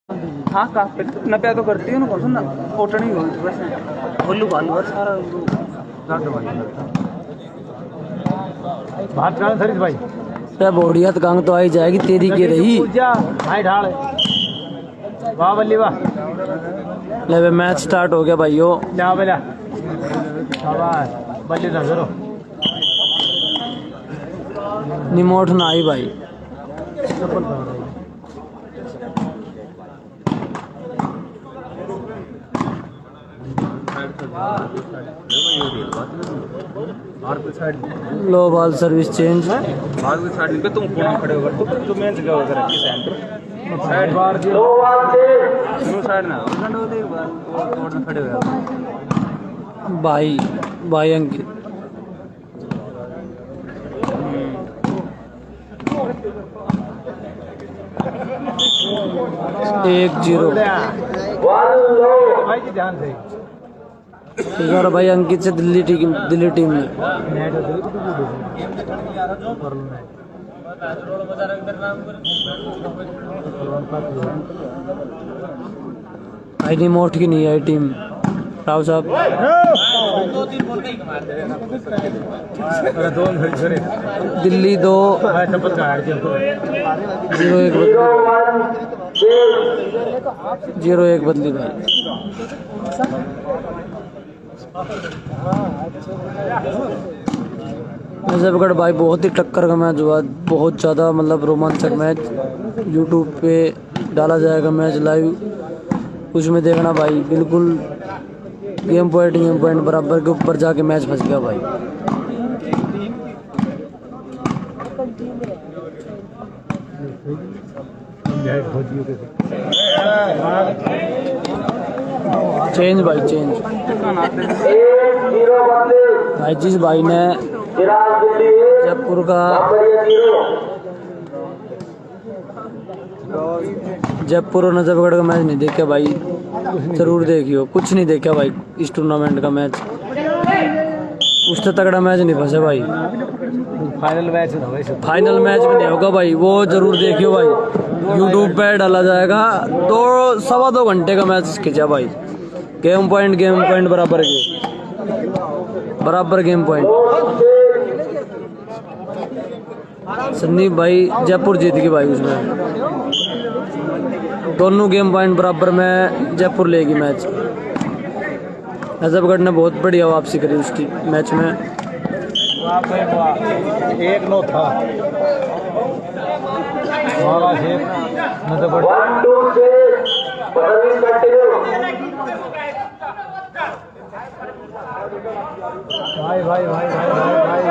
हाँ काफी नब्बे तो करती है ना कौन ना फोटो नहीं होती बस उल्लू भालू और सारा उल्लू बात करें सरित भाई ते बोड़ियत कंग तो आई जाएगी तेरी के रही हाय ढाल वाह बल्ली वाह ले बे मैच स्टार्ट हो गया भाइयों जा बेला शाबाश बल्ली ना जरो निमोट ना आई भाई लो बॉल सर्विस चेंज साइड पे तुम कोना खड़े होकर तो मैं जगह होकर रखी सेंटर साइड बार दो साइड ना उधर एक बार और खड़े हो भाई भाई अंकित एक जीरो भाई की ध्यान से इस बार भाई अंकित से दिल्ली टीम में आई रिमोट की नहीं आई टीम राव साहब दिल्ली 2 0-1 बदली भाई नजफगढ़ भाई बहुत ही टक्कर का मैच हुआ बहुत ज़्यादा मतलब रोमांचक मैच यूट्यूब पे डाला जाएगा मैच लाइव उसमें देखना भाई बिल्कुल गेम पॉइंट बराबर के ऊपर जाके मैच फंस गया भाई चेंज भाई चेंज भाई जिस भाई ने जयपुर का जयपुर और नजफगढ़ का मैच नहीं देखा भाई जरूर देखियो कुछ नहीं देखा भाई इस टूर्नामेंट का मैच उससे तगड़ा मैच नहीं फंसे भाई फाइनल मैच भी नहीं होगा भाई वो जरूर देखियो भाई यूट्यूब पे डाला जाएगा 2-2.25 घंटे का मैच खींचा भाई गेम पॉइंट बराबर गेम पॉइंट संदीप भाई जयपुर जीत गई भाई उसमें दोनों गेम पॉइंट बराबर में जयपुर लेगी मैच नजफगढ़ ने बहुत बढ़िया वापसी करी उसकी मैच में 1-9 था भाई भाई भाई भाई भाई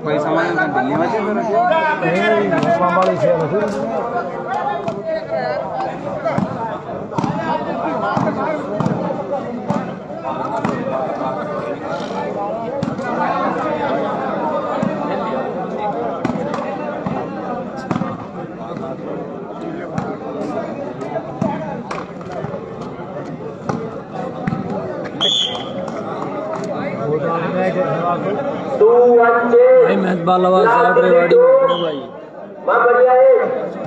पैसा दिल्ली में भाई मैच बालावास रेवाड़ी भाई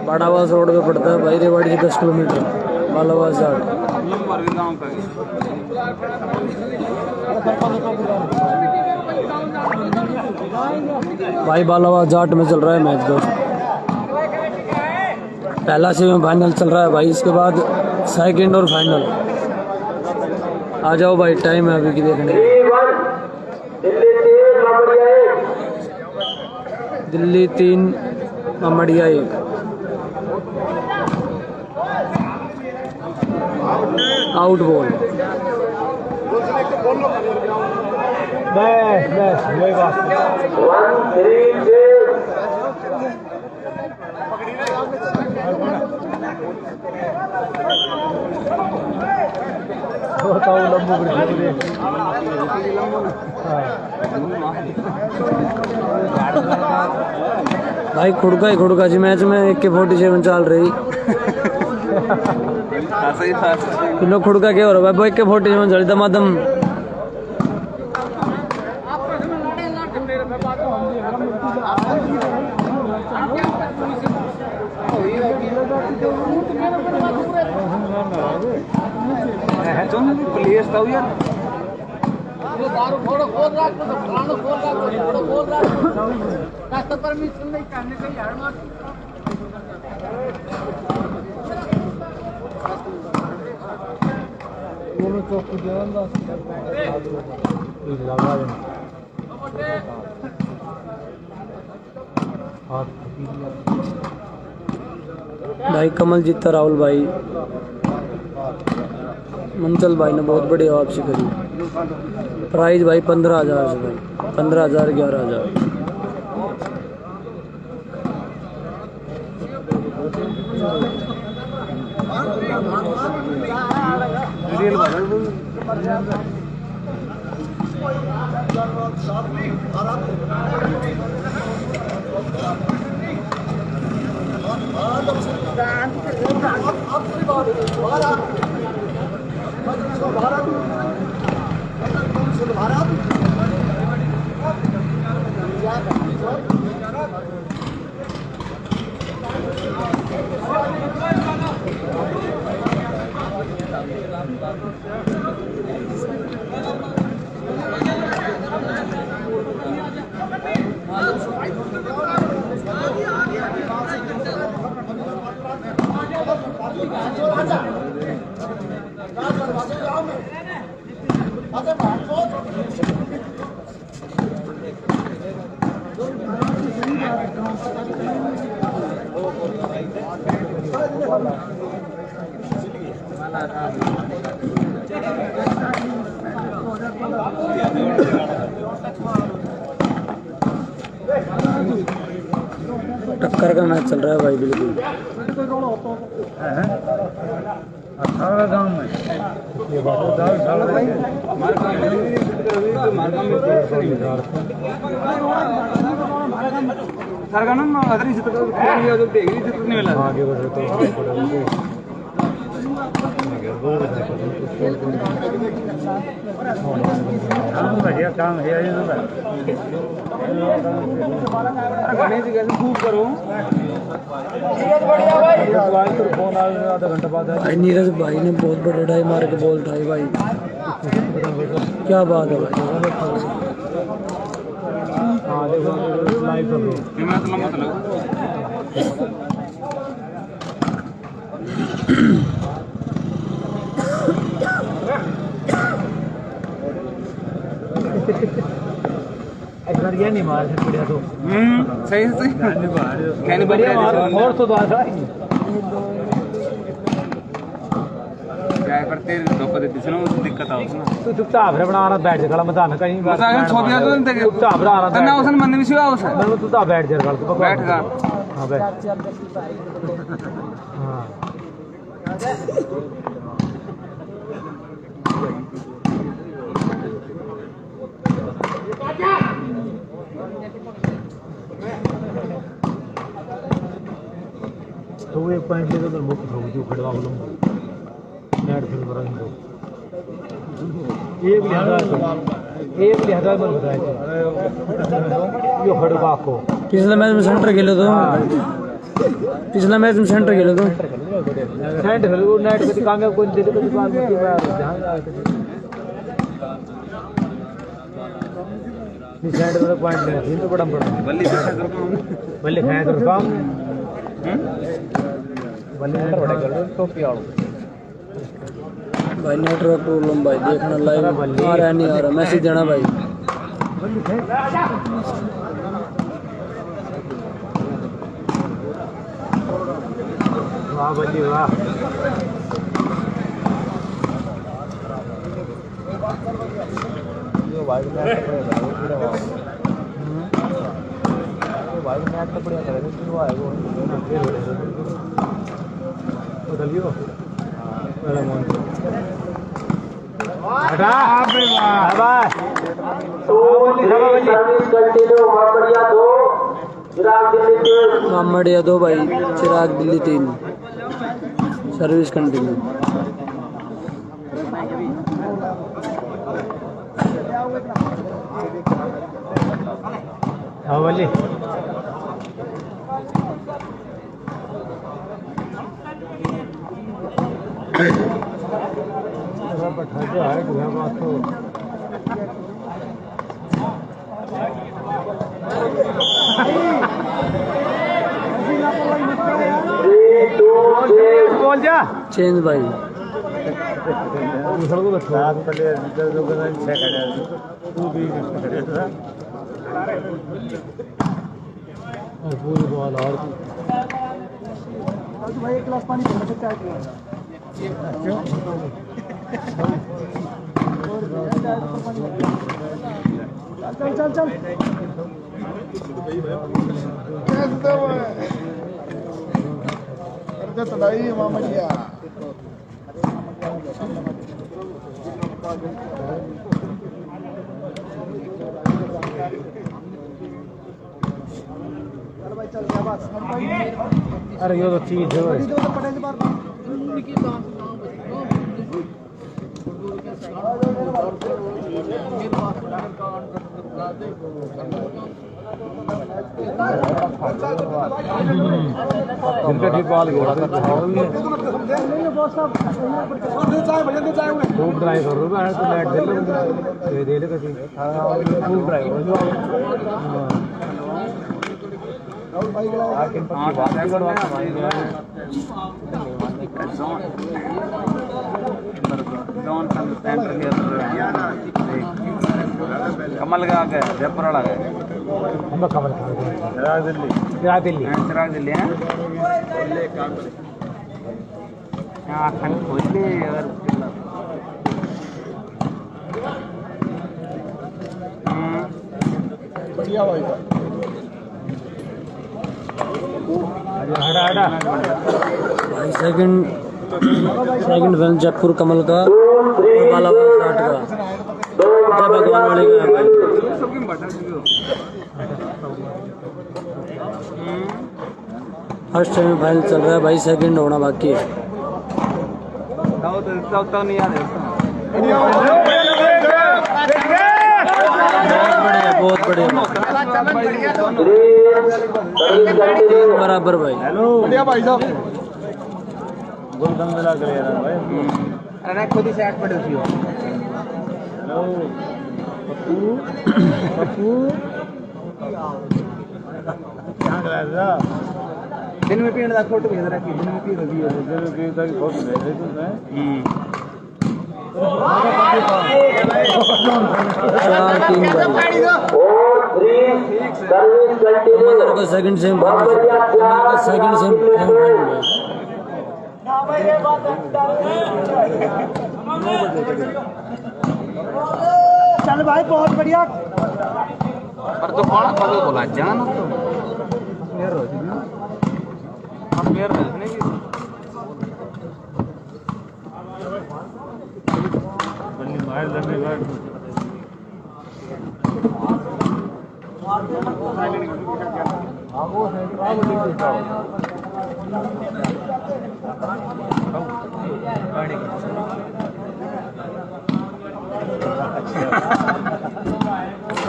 बाड़ावास रोड पे पड़ता है भाई रेवाड़ी से 10 किलोमीटर बालावास जाट भाई बालावास जाट में चल रहा है मैच दोस्त पहला सेमीफाइनल चल रहा है भाई इसके बाद सेकंड और फाइनल आ जाओ भाई टाइम है अभी की देखने दिल्ली 3 ममड़िया 1 आउट बॉल बस वही बात भाई खुड़का ही खुड़का जी मैच में AK-47 चल रही किलो खुड़का क्या हो रहा है भाई AK-47 चली दमादम प्लेस था यार भाई कमल जीता राहुल भाई मंचल भाई ने बहुत बड़ी वापसी करी। प्राइस भाई 15,000 से भाई 15,000 11,000। टक्कर का मैच चल रहा है भाई बिल्कुल। 18 गांव में बढ़िया काम है खूब करो आधा घंटा बाद भाई नीरज भाई ने बहुत बड़ा ढाई मार के बॉल उठाई भाई, क्या बात है भाई। हाँ देखो लाइव बढ़िया नहीं मार सकते बढ़िया तो सही सही बढ़िया मार और तो बात है क्या करते लोग देते से ना दिक्कत आओ ना तू चुपचाप रे बना रहा बैठ जा खड़ा मत कहीं मजाक छोड़ दो तो चुपचाप रहा रहा ना उसन मन में सिवा उस मैं तू चुपचाप बैठ जा गल बैठ गा हां बैठ हां तो एक पॉइंट ले तो मुक्त हो जो खड़वा बोलूं नेट फिर करा इनको एक लिहाजा मन बताया यो खड़वा को पिछला मैच में सेंटर खेले तो पिछला मैच में सेंटर खेले तो सेंटर खेले वो नेट पे कांगे कोई दे दे बात में जहां ये सेंटर वाला पॉइंट ले तीन तो बड़ा बल्ले खाया करो काम भाई नेटवर्क प्रॉब्लम भाई देखना लाइव आ रहा नहीं आ रहा मैसेज देना भाई। वाह बल्ली वाह भाई मैच तो बढ़िया करेगा फिर वो आएगा लियो मोहम्मद यादव भाई चिराग दिल्ली 3 सर्विस कंटिन्यू। हाँ वाली बोल जा चेंज भाई पूरी बॉल और भाई एक गिलास पानी पीना चाय पियो। चल चल चल अर्जत लाई मामलिया चल क्या बात। अरे ये तो चीज है भाई। इनका ठीक बॉल गया खूब ट्राई कर रहा है तो बैट दे ले कभी खूब ट्राई कर कमल का आ गया जयपुर वाला गया कमल चिराग दिल्ली चिराग दिल्ली है खंड खोज ले अगर बढ़िया भाई भाई सेकंड फिल्म जयपुर कमल का और बालाबाग 60 का जय भगवान वाले का है भाई। फर्स्ट सेमीफाइनल चल रहा है भाई, सेकंड होना बाकी है। तो नहीं याद है बहुत बढ़िया बराबर भाई। बढ़िया भाई साहब गोलगम मिला कर यार भाई अरे खुद ही सेट पड़े उसी हेलो पप्पू क्या कर रहा है दिन में पीने का फोटो भेज रहा है कि दिन में पी रही है दिन में पी का फोटो भेज रही तू मैं 4-3 का सेकंड सेमीफाइनल चल भाई बहुत बढ़िया पर तो कौन पदो बोला जान तो यार रोज हम यार भेजने की बल्ली मार लंबी बार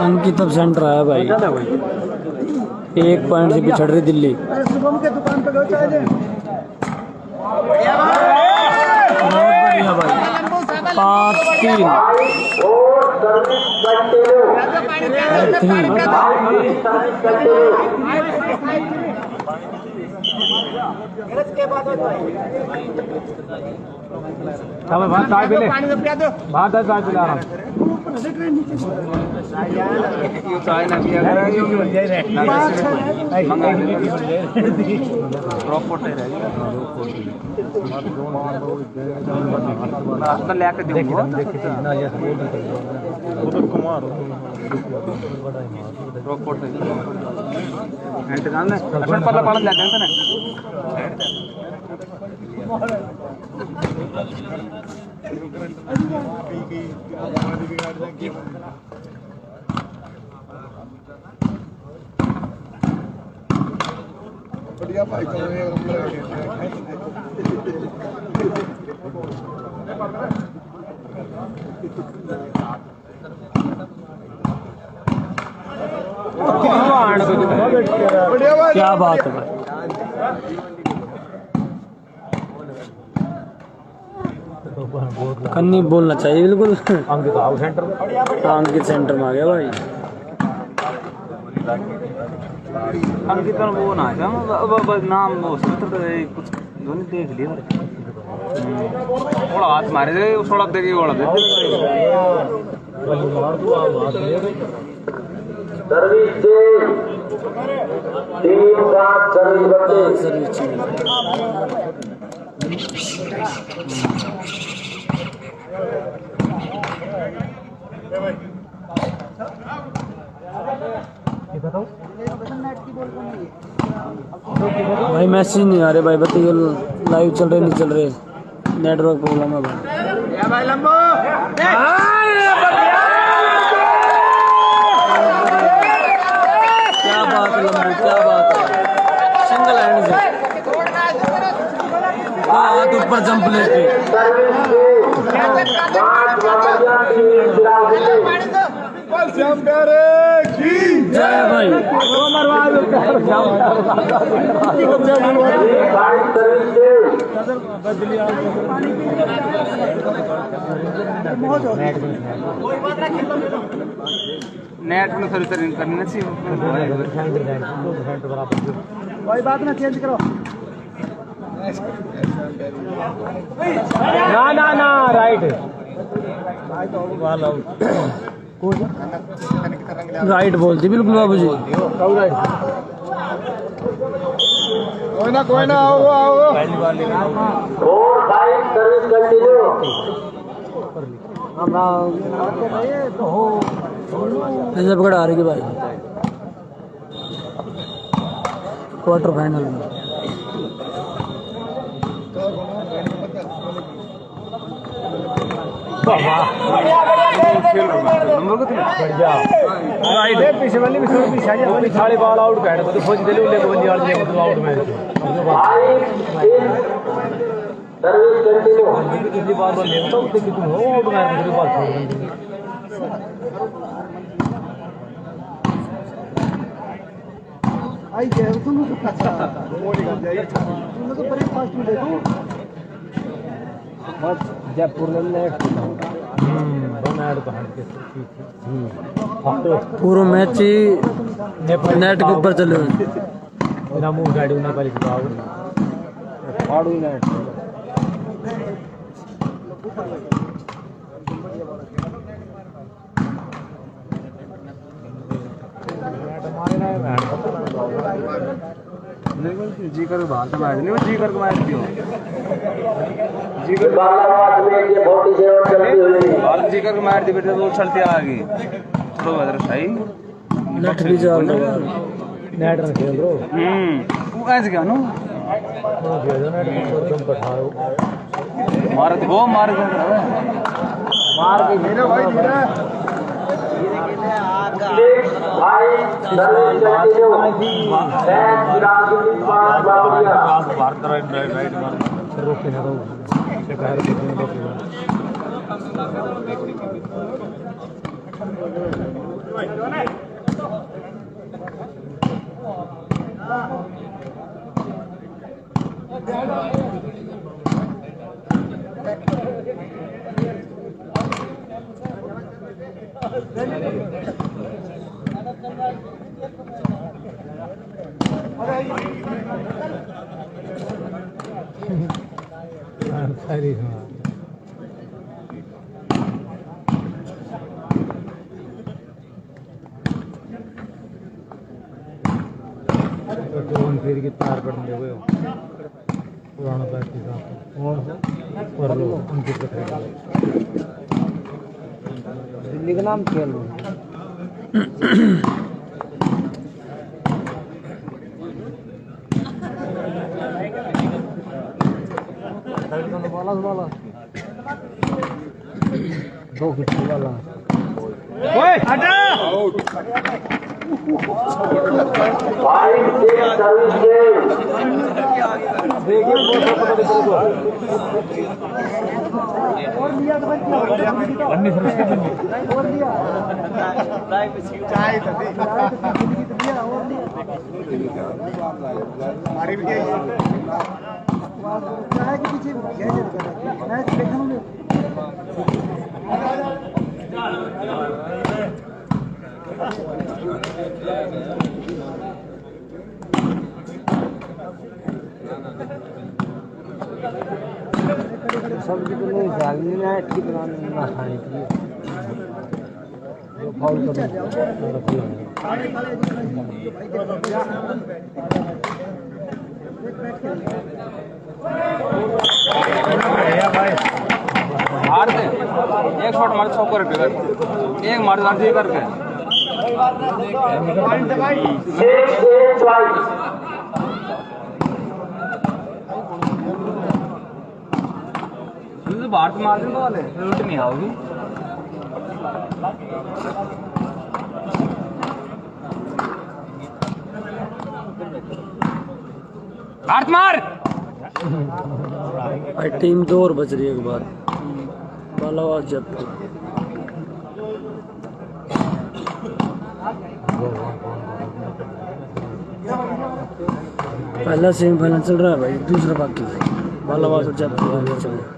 अंकित अब सेंटर आया भाई, 1 पॉइंट से पिछड़ रही दिल्ली। शुभम के दुकान पे गए चाय ले बहुत बढ़िया भाई 5-3 बात चाय पी ले बात चाय पिला रहा चाय ना पिया कर प्रॉपर है रास्ता लेके दूंगा उधर कुमार प्रॉपर है एंड गाना अपन पल्ला पालन लेके ना बढ़िया भाई क्या बात है भाई। कन्नी बोलना चाहिए बिल्कुल। अंकित सेंटर में आ गया भाई। अंकित वो ना नाम कुछ दोनों देख लिया थोड़ा हाथ मारे थे थोड़ा देखे थोड़ा भाई मैसेज नहीं आ रहे भाई, बताइए लाइव चल रहे नहीं चल रहे, नेटवर्क प्रॉब्लम है भाई। क्या बात है लंबू, क्या बात है, सिंगल हैंड से हाथ ऊपर जंप लेके। जय भाई। नेट में थोड़ी सी करनी चाहिए कोई बात ना, चेंज करो। ना ना ना राइट राइट बोलती बिल्कुल बाबू जी। कोई ना आओ आओ। ऐसे पकड़ आ रही है भाई क्वार्टर फाइनल में। पीछे वाली में पीछे आ जाए साढ़े बाल आउट कर तो खोज दे ले बंदी वाले ले तो आउट मैच कितनी बार ले तो उससे कितनी हो आउट मैच कितनी बार छोड़ देंगे। आई गए तुम तो अच्छा बोल कर जाइए तुम तो बड़ी फास्ट में देखो बस जयपुर में नेट बनाड़ बाहर के पूरा मैच ही नेट के ऊपर चले हुए। बिना मुंह गाड़ी ना पाली तो फाड़ू नेट जी कर बात मार नहीं जी कर मार दियो जी कर जी कर मार दी बेटे तो चलते आगे तो बदर सही नेट भी चल रहा है। नेट रख खेल रो वो कैसे क्या नो मार तो वो मार के मेरा भाई मेरा फिर की तार पड़ने हुए पुराना बैटरी का और लो उनकी दिल्ली का नाम खेल वाला 2 किलो वाला ओए हटा और लिया तो भाई और लिया चाय तो दिया और लिया हमारी भी चाय के पीछे मैं देखा हूँ सब्जी तो नहीं डालनी है अच्छी बनानी ना खाने के लिए जो फाउल कर मार दे एक शॉट मार 100 रुपए कर एक मार दे करके भारत मार देने वाले रोटी नहीं आओगी भारत मार भाई टीम 2 और बच रही है एक बार बालावास जयपुर पहला सेमीफाइनल चल रहा है भाई दूसरा बाकी बालावास और जयपुर चल रहा है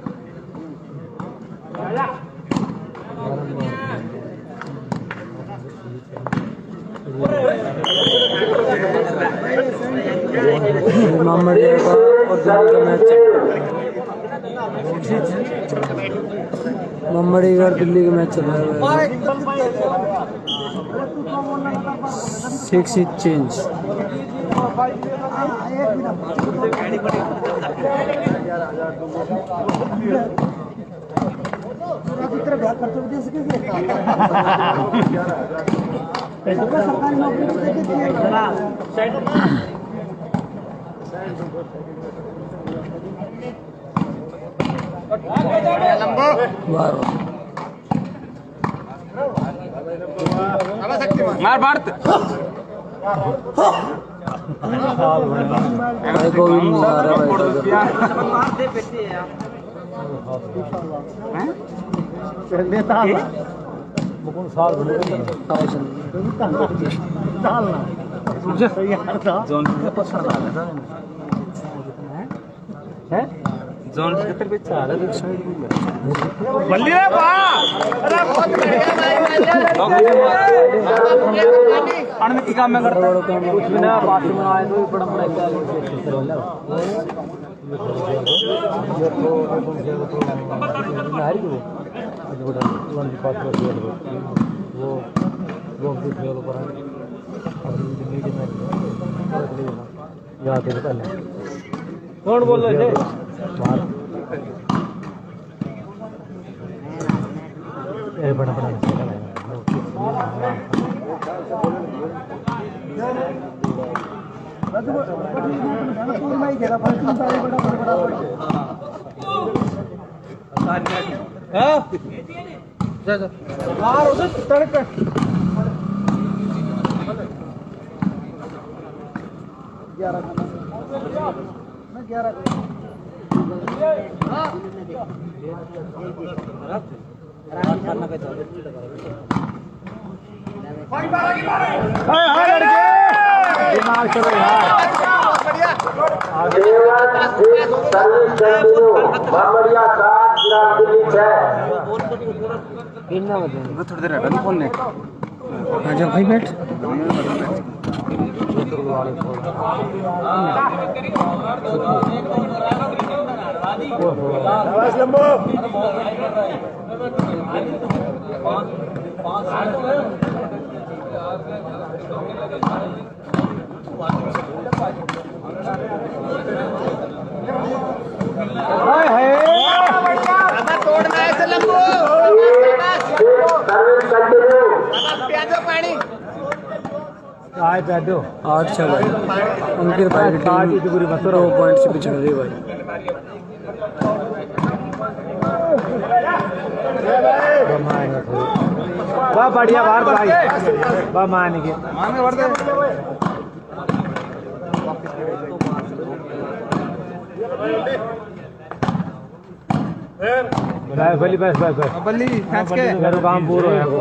मामड़िया का और दिल्ली का मैच मामड़िया और दिल्ली का मैच चल रहा है 6 चेंज सरकारी नौकरी मार भारत भाई गोविंद आ रहा है भाई मुकुंद साल बने जोन कितने पे चाल है साइड में बल्ली रे वाह अरे बहुत बढ़िया भाई की काम में करता कुछ भी ना बात में आए तो बड़ा बड़ा क्या कौन बोल रहे थे बड़ा बड़ा में ही घेरा बड़ा उधर तड़क 11 थोड़ी देर रन खोलने आजा भाई बैठ तोड़ना है लंबू पानी आए पैदो 8 चल उनके भाई की टीम 2 पॉइंट से पिछड़ रही है भाई वाह बढ़िया बार भाई वाह मान के बल्ली बस बस बस बल्ली खींच के मेरा काम पूरा है वो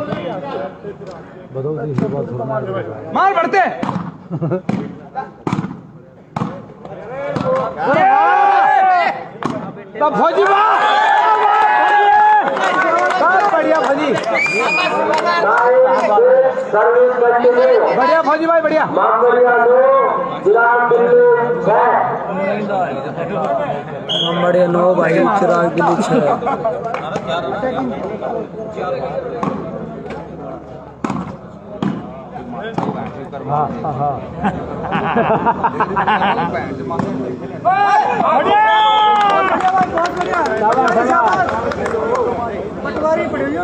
बताओ तीसरी बात मार बढ़ते तब फौजी बढ़िया फौजी बढ़िया फौजी भाई बढ़िया बढ़िया 9 भाई चिराग दिल्ली 6 हाँ हाँ पटवारी पड़ी हुई है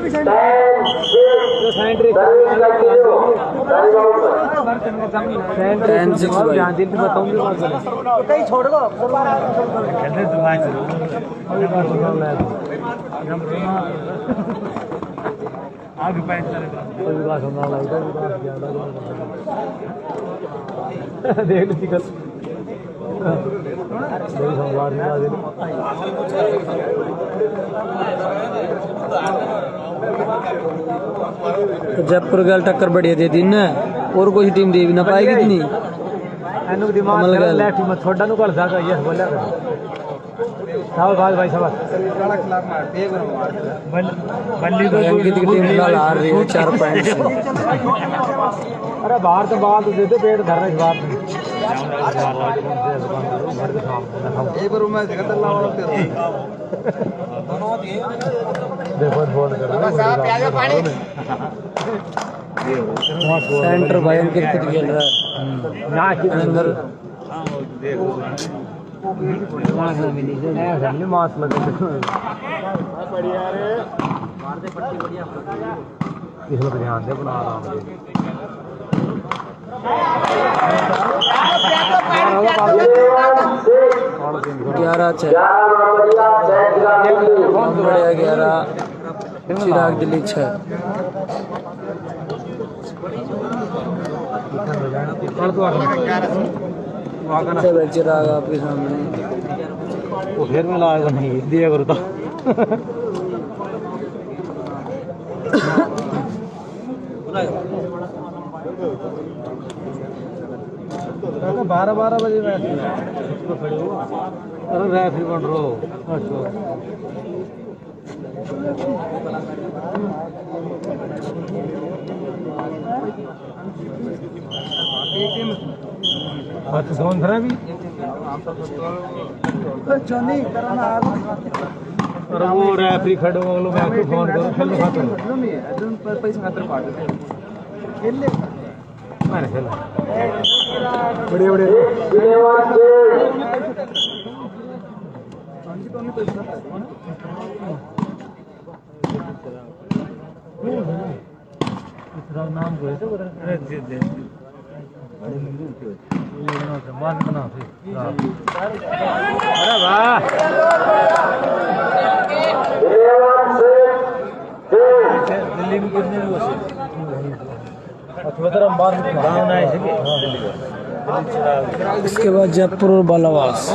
कहीं छोड़ दो आगे पैर देख ली कल सोमवार जयपुर गल टक्कर बढ़िया दे दी ना और कोई टीम दे भी ना पाएगी इतनी दिमाग लेफ्ट में थोड़ा नु कर सका यस बोला साहब भाई साहब बल्ली तो अंकित की टीम कल हार रही है 4 पॉइंट से अरे बाहर तो बात देते पेट धरने की बात एक बार मैं जगत अल्लाह वाला देखो फोन कर सेंटर भाई अंकित खुद खेल रहा है ना अंदर मास लगे इसमें ध्यान दे बना रहा हूँ 11 बढ़िया 11 चिराग दिल्ली 6 चिराग आपके सामने वो फिर में लाएगा नहीं दिया करो तो 12 बजे मैच अरे रेफरी बन रहा हो अच्छा कौन खरा भी जोनी करना अरे वो रेफरी खड़ो अगलो मैच को फोन करो खेलो खातर पैसा खातर पाट मैंने खेला बढ़िया बढ़िया नाम को अरे वाह दिल्ली में कितने लोग इसके बाद जयपुर और बालावास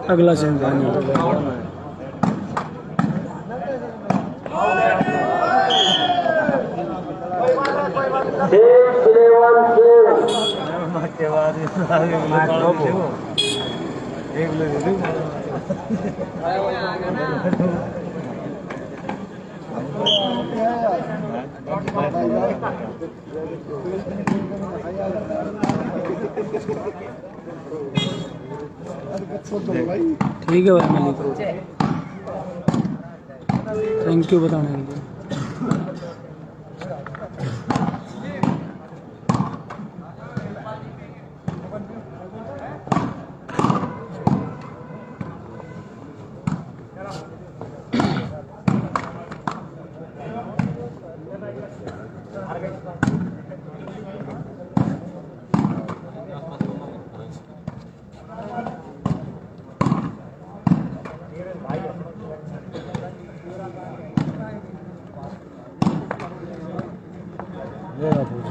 अगला सेमीफाइनल के बाद ठीक है भाई मलिक थैंक यू बताने के लिए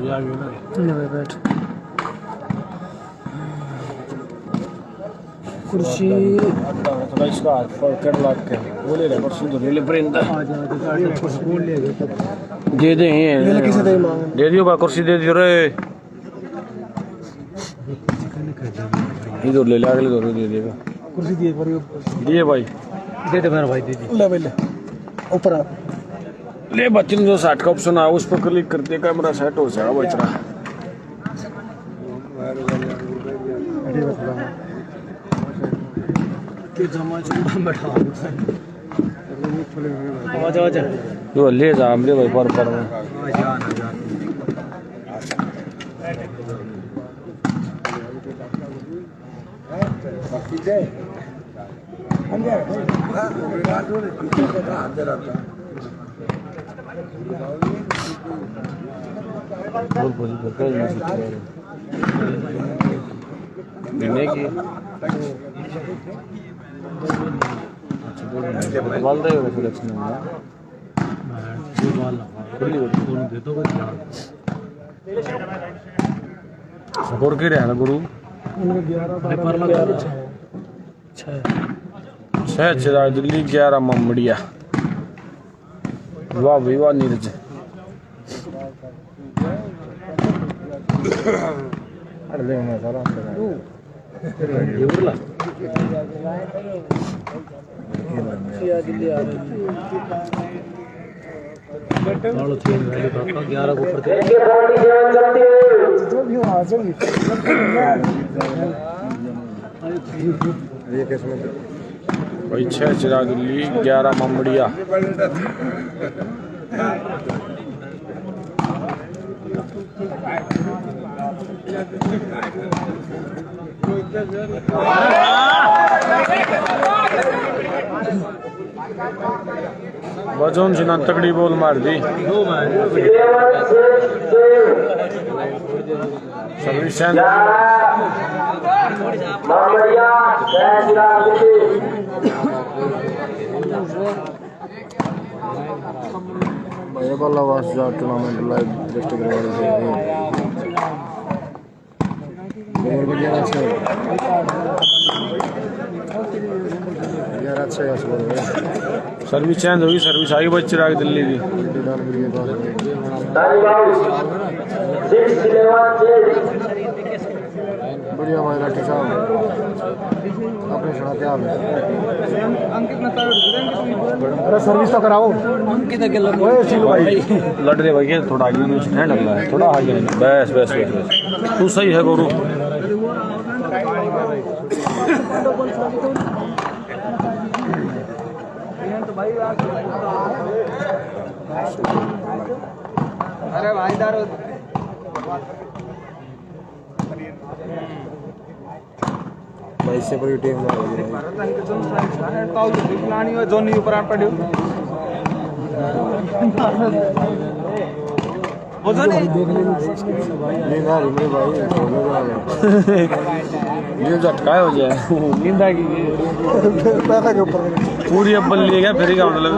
भाई बैठ कुर्सी थोड़ा इसका हाथ पकड़ लग के बोले रे परसों तो ले प्रिंट दे दे दे दियो बा कुर्सी दे दियो रे इधर ले अगले दो दे देगा कुर्सी दिए पर दिए भाई दे दे मेरा भाई दे दे ले भाई ले ऊपर आ ले बच्चे जो 60 का ऑप्शन है उस पर क्लिक करते कैमरा सेट हो जाएगा बचरा के जमा बैठा आवाज आवाज जो ले जा हमरे भाई पर में देने की बाल रहे हो सिलेक्शन में दे दो गुरु की रहना गुरु 6 चिराग दिल्ली 11 ममड़िया वाह भाई वाह नीरज अरे मैं सारा भाई 6 चिराग दिल्ली 11 ममड़िया वजन जिना तगड़ी बोल मार दी service tournament live district service change होगी सर्विस आई बच चिराग दिल्ली की बढ़िया भाई राठी साहब अपने सुनाते आप अरे सर्विस तो कराओ लड़ रहे भाई थोड़ा आगे स्टैंड लग रहा है थोड़ा आगे बस बस बस तू सही है गुरु अरे भाई दारू भाई से बड़ी टीम जोनी ऊपर पड़ो ये झटका हो जाए नींद आ गई पूरी अब्बल ले गया फिर क्या मतलब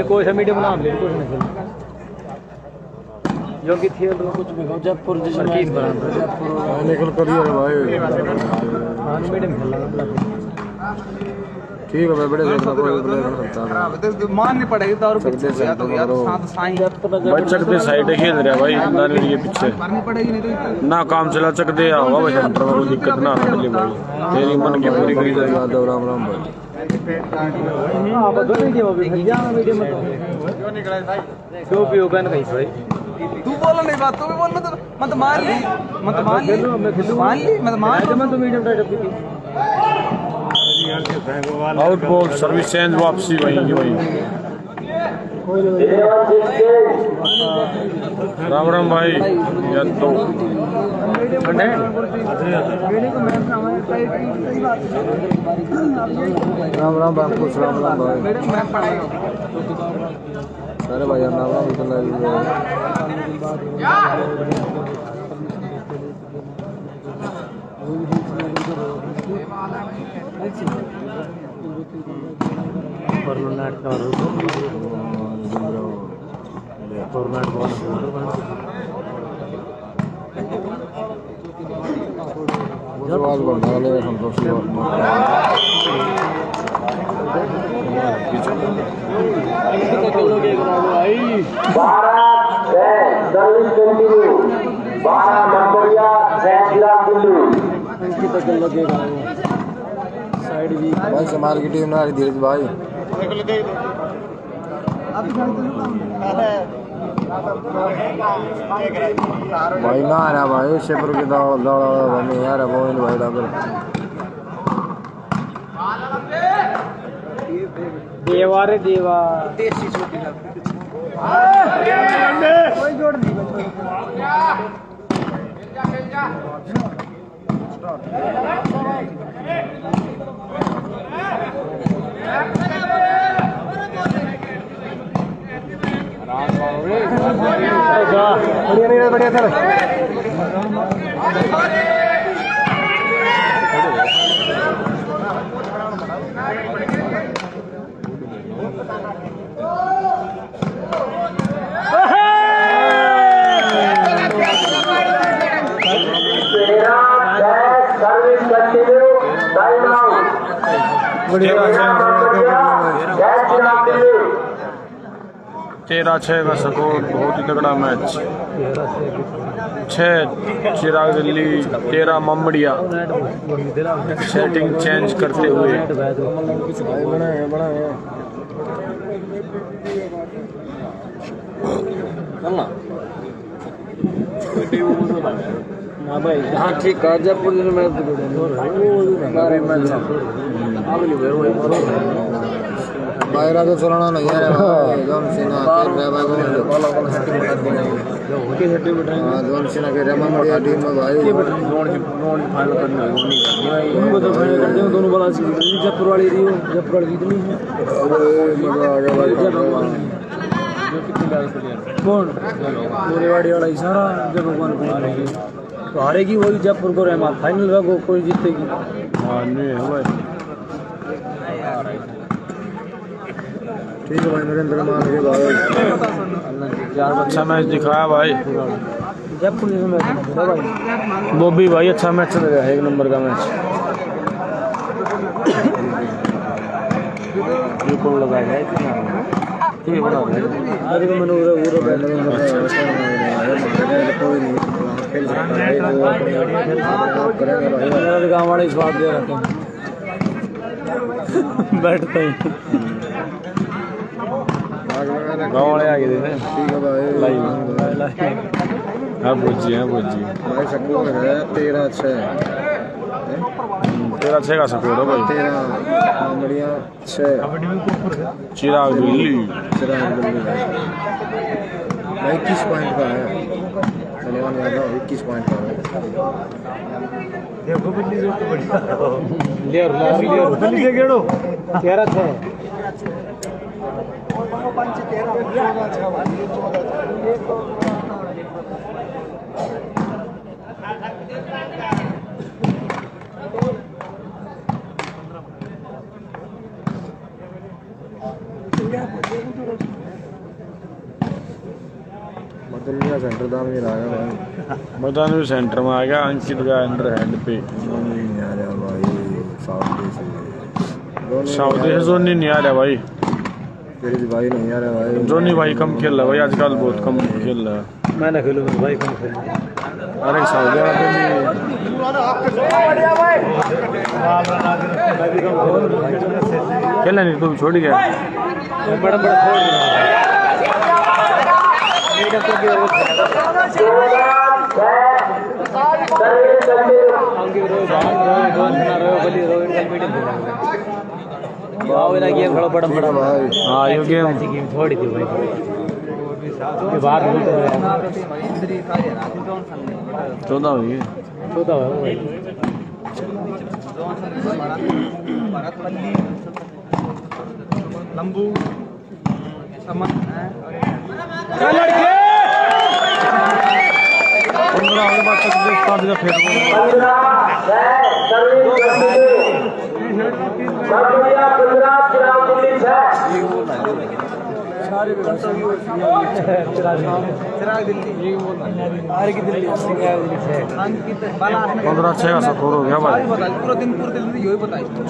कोई सा मीडियम नाम ले कुछ नहीं जो कि थी कुछ भी जयपुर निकल करिए भाई मीडियम खेलना ठीक है भाई बड़े माननी पड़ेगी तो और चकते साइड खेल रहा भाई के पीछे पड़ेगी नहीं तो ना काम चला चकते आओ भाई सेंटर में कोई दिक्कत ना भाई तेरी मन की पूरी करी जाएगी राम राम भाई तू बोलो नहीं बात तू भी बोल मत मान ली आउट बॉल सर्विस चेंज वापसी वहीं की वहीं राम राम भाई या तो राम राम बापू राम राम भाई अरे भाई राम राम परमानेंट का परमानेंट आवाज बढ़ा ले संतोष भाई समार की टीम ना धीरज भाई भाई ना आ रहा भाई शेपर की दौड़ नहीं आ रहा गोविंद भाई डॉक्टर देवा रे देवा देसी छोटी कोई जोड़ नहीं बढ़िया सर तेरह 6 का स्कोर बहुत ही तगड़ा मैच 6 चिराग दिल्ली 13 ममड़िया सेटिंग चेंज करते हुए हाँ ठीक है जयपुर मैच बाहर तो चलाना नहीं है जॉन सीना जॉन सीना के रमन बढ़िया टीम में भाई फाइनल करना उनको तो फाइनल कर देंगे दोनों बड़ा जयपुर वाली जीतनी है कौन मोरेवाड़ी वाला इशारा जब भगवान को तो हारेगी वही जयपुर को रहमा फाइनल में कोई जीतेगी ठीक है भाई नरेंद्र मान के भाई अच्छा मैच दिखाया भाई जयपुर वो भी भाई अच्छा मैच चल रहा है 1 नंबर का मैच ये कौन लगाया है ये बना है अरे तो मैंने पूरा कोई नहीं खेल सकता है करेंगे गाँव वाले स्वाद दे रहे हैं बैठते ही गाँव वाले आगे दे ठीक है भाई हाँ बोझी भाई स्कोर है 13-6 का स्कोर है भाई 13 बढ़िया 6 चिराग दिल्ली भाई 21 पॉइंट का है सलेमान यादव 21 पॉइंट का है देखो बिल्ली जो तो बढ़िया बिल्ली से गेड़ो 13-6 पंच 13 सेंटर दाम में आ गया भाई सेंटर में आ गया अंकित का अंडर हैंड पे नहीं आ रहा भाई साउथ से जोनी नहीं आ रहा भाई तेरी भाई नहीं आ रहा भाई जोनी भाई कम खेल रहा भाई आजकल बहुत कम खेल रहा है मैं ना खेलूंगा भाई कम खेल अरे सऊदी अरब खेलना नहीं तुम छोड़ गया बड़ा हाँ ये गेम थोड़ी थी भाई के बाद 14 हुई है 14 भाई लंबू समन लड़के 15 बाद तक पंद्रह छः का स्कोर हो गया भाई।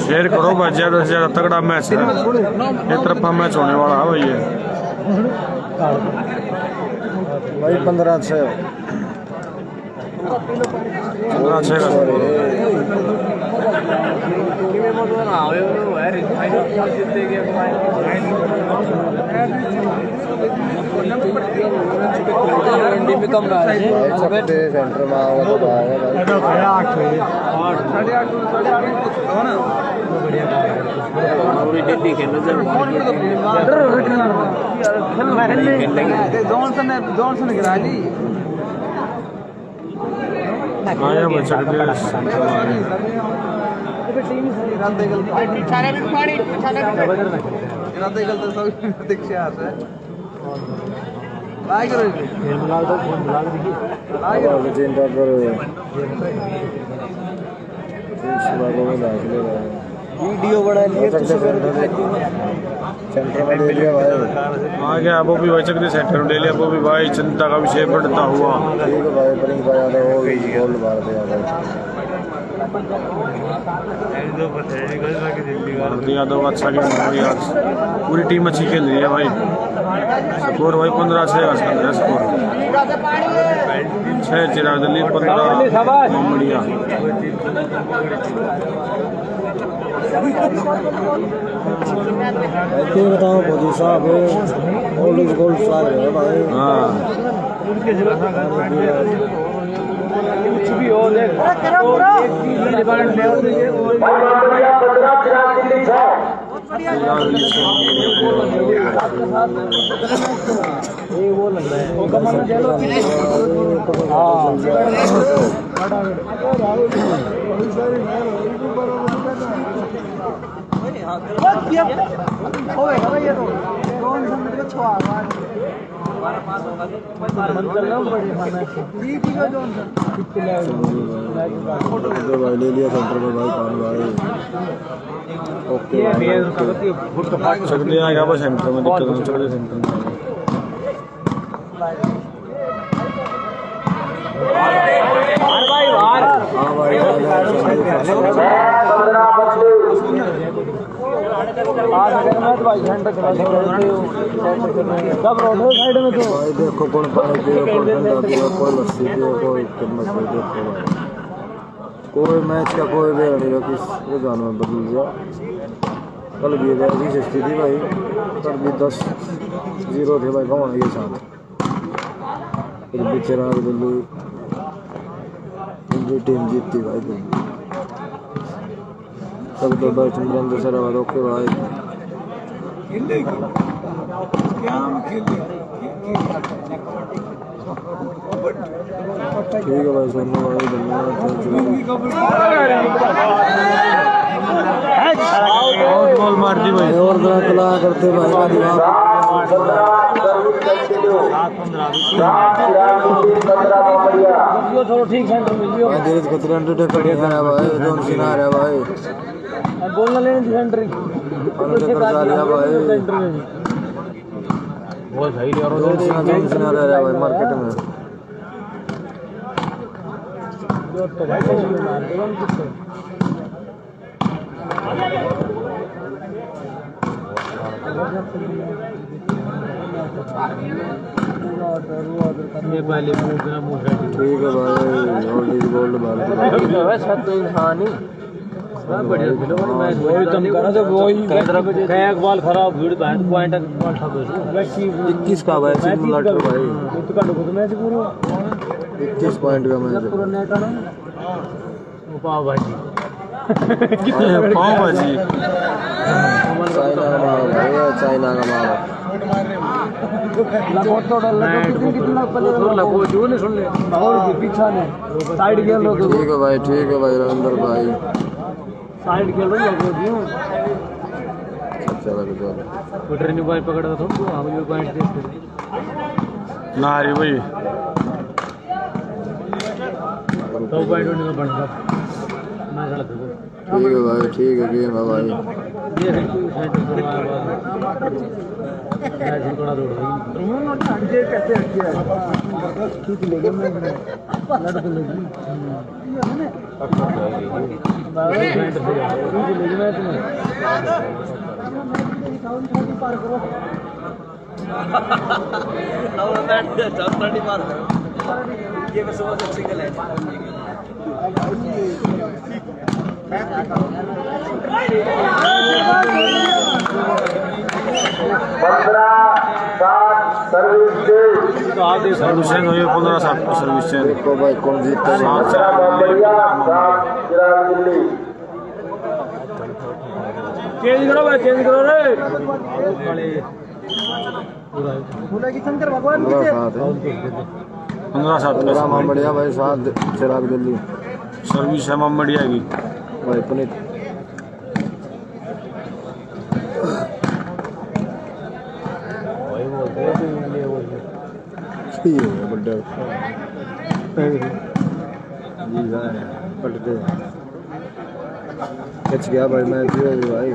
शेयर करो भाई, ज्यादा से ज्यादा तगड़ा मैच है, एक तरफा मैच होने वाला है भाई ये भाई 15-6 का स्कोर हो गया। मंडी में कम रहा है सेंटर में आवा तो आएगा जॉनसन गिरा जी आया बच्चा के वीडियो बना लिए सेंटर में ले लिया भाई। आ गया वो भी भाई चक्री सेंटर में ले लिया वो भी भाई, चिंता का विषय बढ़ता हुआ। ठीक है भाई, बड़ी बात हो गई, गोल मार दिया भाई। यादव अच्छा खेल रहा है आज, पूरी टीम अच्छी खेल रही है भाई। स्कोर भाई 15-6 का स्कोर, 6 चिराग दिल्ली, 15 मोहम्मदिया। बताओ मोदी साहब, ऑल इज गोल्ड साहब है भाई। हाँ कुछ भी हो देख भाई ले लिया सेंटर में भाई, कौन भाई। ओके चकले आ गया सेंटर में, दिक्कत नहीं, चकले सेंटर में। हाँ भाई भाई देखो कौन पानी पियो, कौन ठंडा पियो, कोई लस्सी पियो, कोई चम्मच पियो, देखो भाई कोई मैच का कोई भी नहीं किस रुझान में बदल गया। कल भी ऐसी स्थिति थी भाई, कल भी 10-0 थे भाई गाँव के साथ, फिर बेचारा दिल्ली टीम जीतती भाई। तब तो भाई चंद्रन दशहरा बाद ओके भाई। ठीक है भाई, सोनू भाई धन्यवाद। गोल मार दी भाई, और कला करते भाई ठीक सेंटर में लियो धीरज खतरे अंडरटेकर नहीं आ रहा भाई, जॉन सीना आ रहा भाई, बोलना लेने सेंटर अंडरटेकर जा लिया भाई, बहुत सही और जॉन सीना रह रहा भाई मार्केट में। तो भाई मार देगा किससे ये पहले मुंह ठीक है भाई, ऑल इज गोल्ड बाल सब तो इंसान ही बढ़िया फिल्म मैच वही कम करा तो वही एक बॉल खराब भीड़ बैठ पॉइंट बॉल ठग 21 का भाई सिमुलेटर भाई, तो का तो मैच पूरा 21 पॉइंट का मैच पूरा नेट आना पाव भाजी पाव भाजी चाइना का माल भाई, चाइना का माल। और पीछा ने साइड खेल रहे ठीक है भाई, ठीक है भाई रविंदर भाई, साइड खेल रहे हो चलो ट्रेनिंग पॉइंट पकड़ा था तो हम भी पॉइंट देखते ना रे भाई, 2 पॉइंट होने का बनता मैं गलत ठीक है भाई, ठीक है गेम है भाई। सर्विस चेंज हुई 15-7 सर्विस चेंज। देखो भाई कौन जीतता है। चेंज करो भाई, चेंज करो रे। बोला कि शंकर भगवान की 15-7 माम बढ़िया भाई, 7 चिराग दिल्ली सर्विस है माम बढ़िया की भाई पुनीत। ठीक है बड्डा जी पलटे खिंच गया भाई मैच भाई।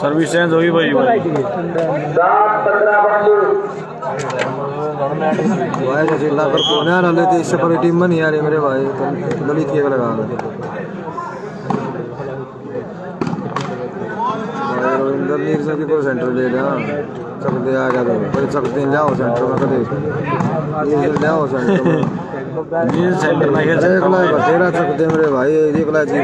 सर्विस चेंज होगी भाई। भाई जिला पर कौन है नाले तो इससे पर टीम नहीं आ रही मेरे भाई, गली थी लगा रविंदर लीग से भी कोई सेंटर ले लिया सकते आ गया तो भाई सकते जाओ सेंटर में कदे जाओ सेंटर में सेंटर में तेरा सकते मेरे भाई एक ला जी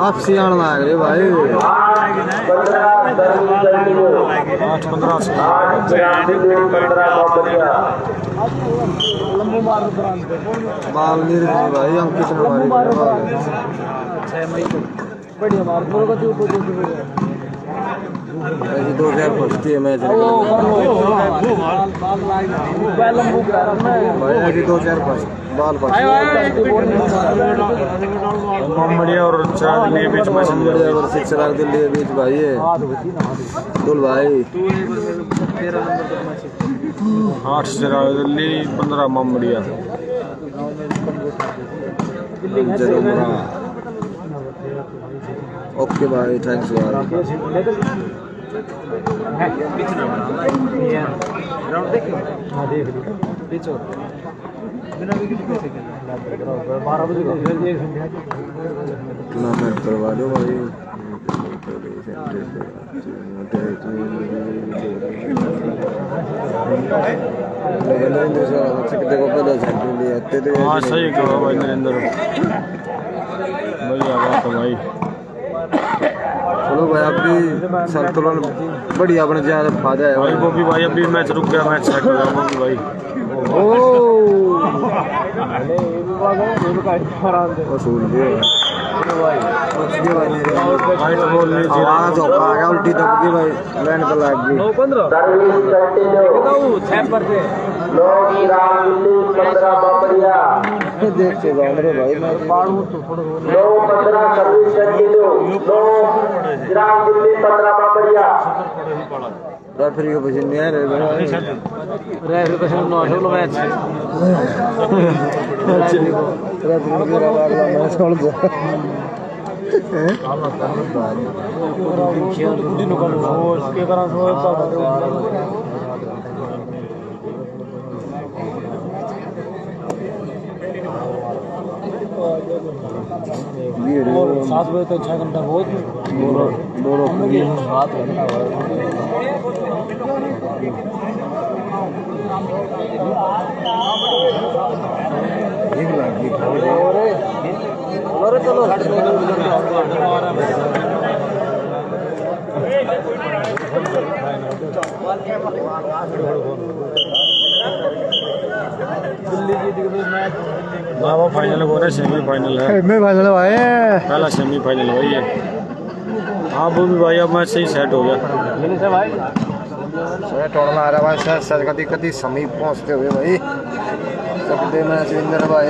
आप सियाण लाग रे भाई 8-15 बाल नहीं भाई हम कितने मारे बढ़िया मार दो का जो 2000 फर्स्ट है मैच भाई 2000 फर्स्ट बाल फर्स्ट बढ़िया और चिराग दिल्ली बीच में बढ़िया और चिराग दिल्ली के बीच भाई है दुल भाई 8 चिराग दिल्ली 15 मामड़िया। ओके भाई थैंक्स भाई। टूर्नामेंट करवा दो भाई। हाँ सही कहा भाई नरेंद्र, बढ़िया बात है भाई। चलो भाई आपकी संतुलन बढ़िया अपने ज्यादा फायदा है भाई वो भी भाई अभी मैच रुक गया, मैच सेट हो गया वो भी भाई। सुन गए हाइट बॉल नहीं थी, आवाज आ गया उल्टी दब गई भाई, लाइन पे लग गई। देखते जाओ मेरे भाई मैं पाड़ू तो थोड़ा रेफरी के पसीने नहीं आ रहे रेफरी पसीने 9 मैच रेफरी के अगला मैच छोड़ दो और 7 बजे तक 6 घंटा बहुत दोनों 7 घंटा वो फाइनल हो रहा है, सेमीफाइनल है, फाइनल भाई पहला सेमीफाइनल वही है। हाँ वो भी भाई अब मैच सही सेट हो गया। टोटल आ रहा भाई सर कभी कभी समीप पहुंचते हुए भाई सकते मैच विंदर भाई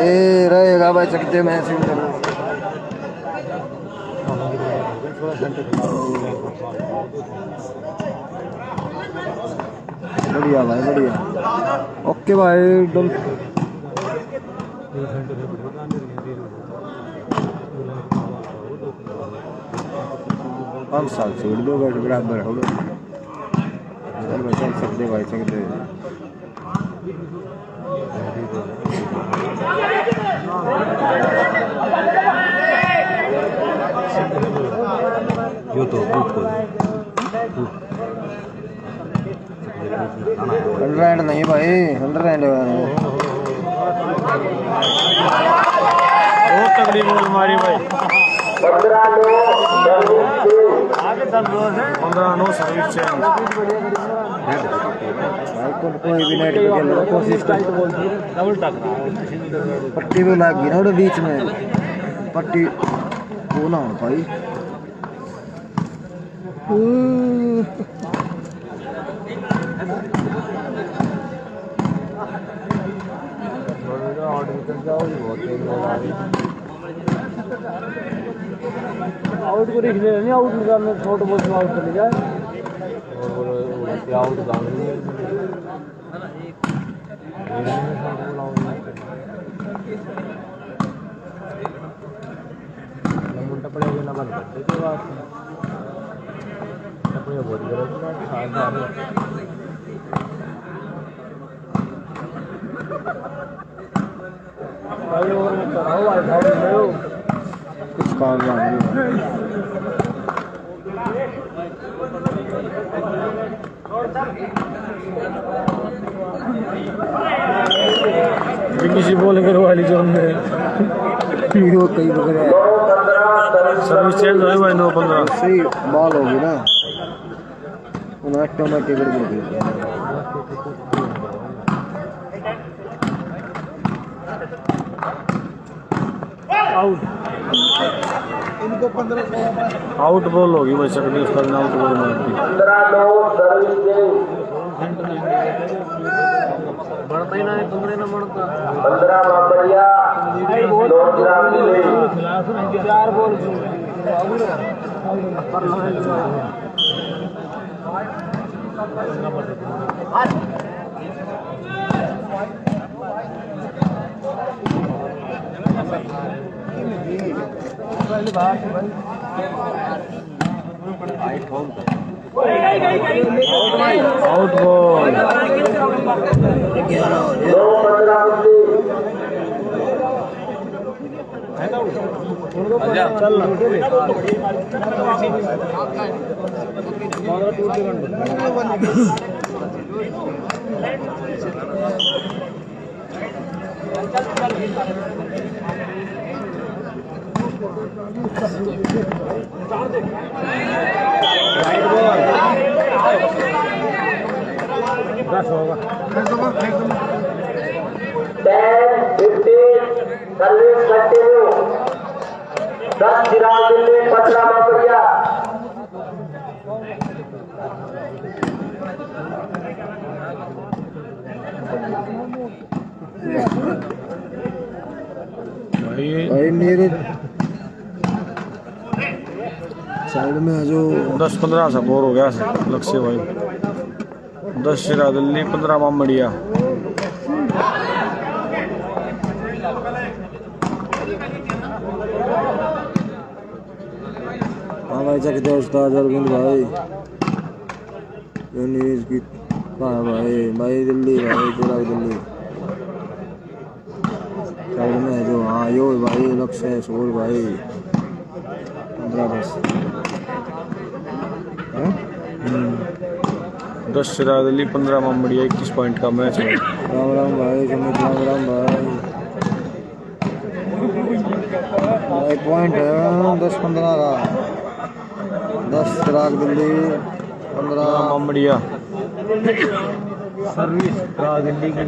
रहेगा भाई सकते मैच विंदर बढ़िया भाई बढ़िया। ओके भाई डन। 5 साल छोड़ दो भाई बराबर हो गया। चल भाई चल सकते भाई सकते। यो तो 100 नहीं भाई 100 बहुत तगड़ी बॉल मारी भाई। 15-9 सर्विस चेंज। कोई भी नेट पे खेल कोशिश कर। पट्टी भी लग गई ना वो बीच में पट्टी वो ना हो भाई। आउट को देखने नहीं आउट निकालने छोटे बॉल में आउट चले जाए और आउट मुंडा पड़ेगा ना बंद करते के बाद अपने बहुत गलत भाई और मत कराओ भाई साइड में हो कुछ काम नहीं। किसी बॉल करो वाली जोन में वो कई वगैरह सर्विस चेंज हो भाई 9-15 सही बॉल होगी ना उन्हें ऑटोमेटिक कर देगी। आउट इनको 15-16 आउट बॉल होगी भाई सकती उसका आउट बॉल मार दी। बढ़ता ही ना 15 ना बढ़ता 4 ball out ball service continue 10 चिराग दिल्ली 15 मापड़िया। भाई मेरे साइड में जो 10-15 सा बोर हो गया लक्ष्य भाई। 10 चिराग दिल्ली 15 मामड़िया। हाँ भाई सकते हैं उस्ताद अरविंद भाई न्यूज़ की कहाँ भाई भाई दिल्ली भाई चिराग दिल्ली साइड में है जो। हाँ यो भाई लक्ष्य है शोर भाई 15-10 10 चिराग दिल्ली 15 मामड़िया 21 पॉइंट का मैच है। राम राम भाई सुमित राम राम भाई। भाई पॉइंट है 10-15 का 10 चिराग दिल्ली 15 मामड़िया। सर्विस चिराग दिल्ली की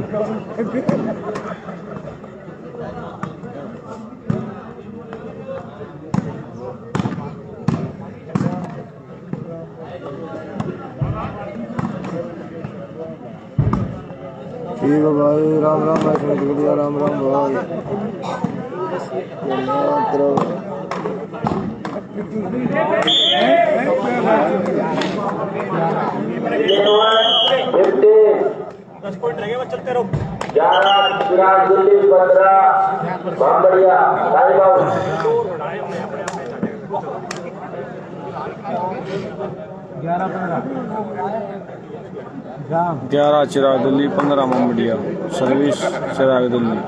ठीक है भाई राम राम भाई सुमित गुड़िया राम राम भाई। Delhi 15 Bamriya time out. 11 Chirag Delhi 15 Bamriya service Chirag Delhi.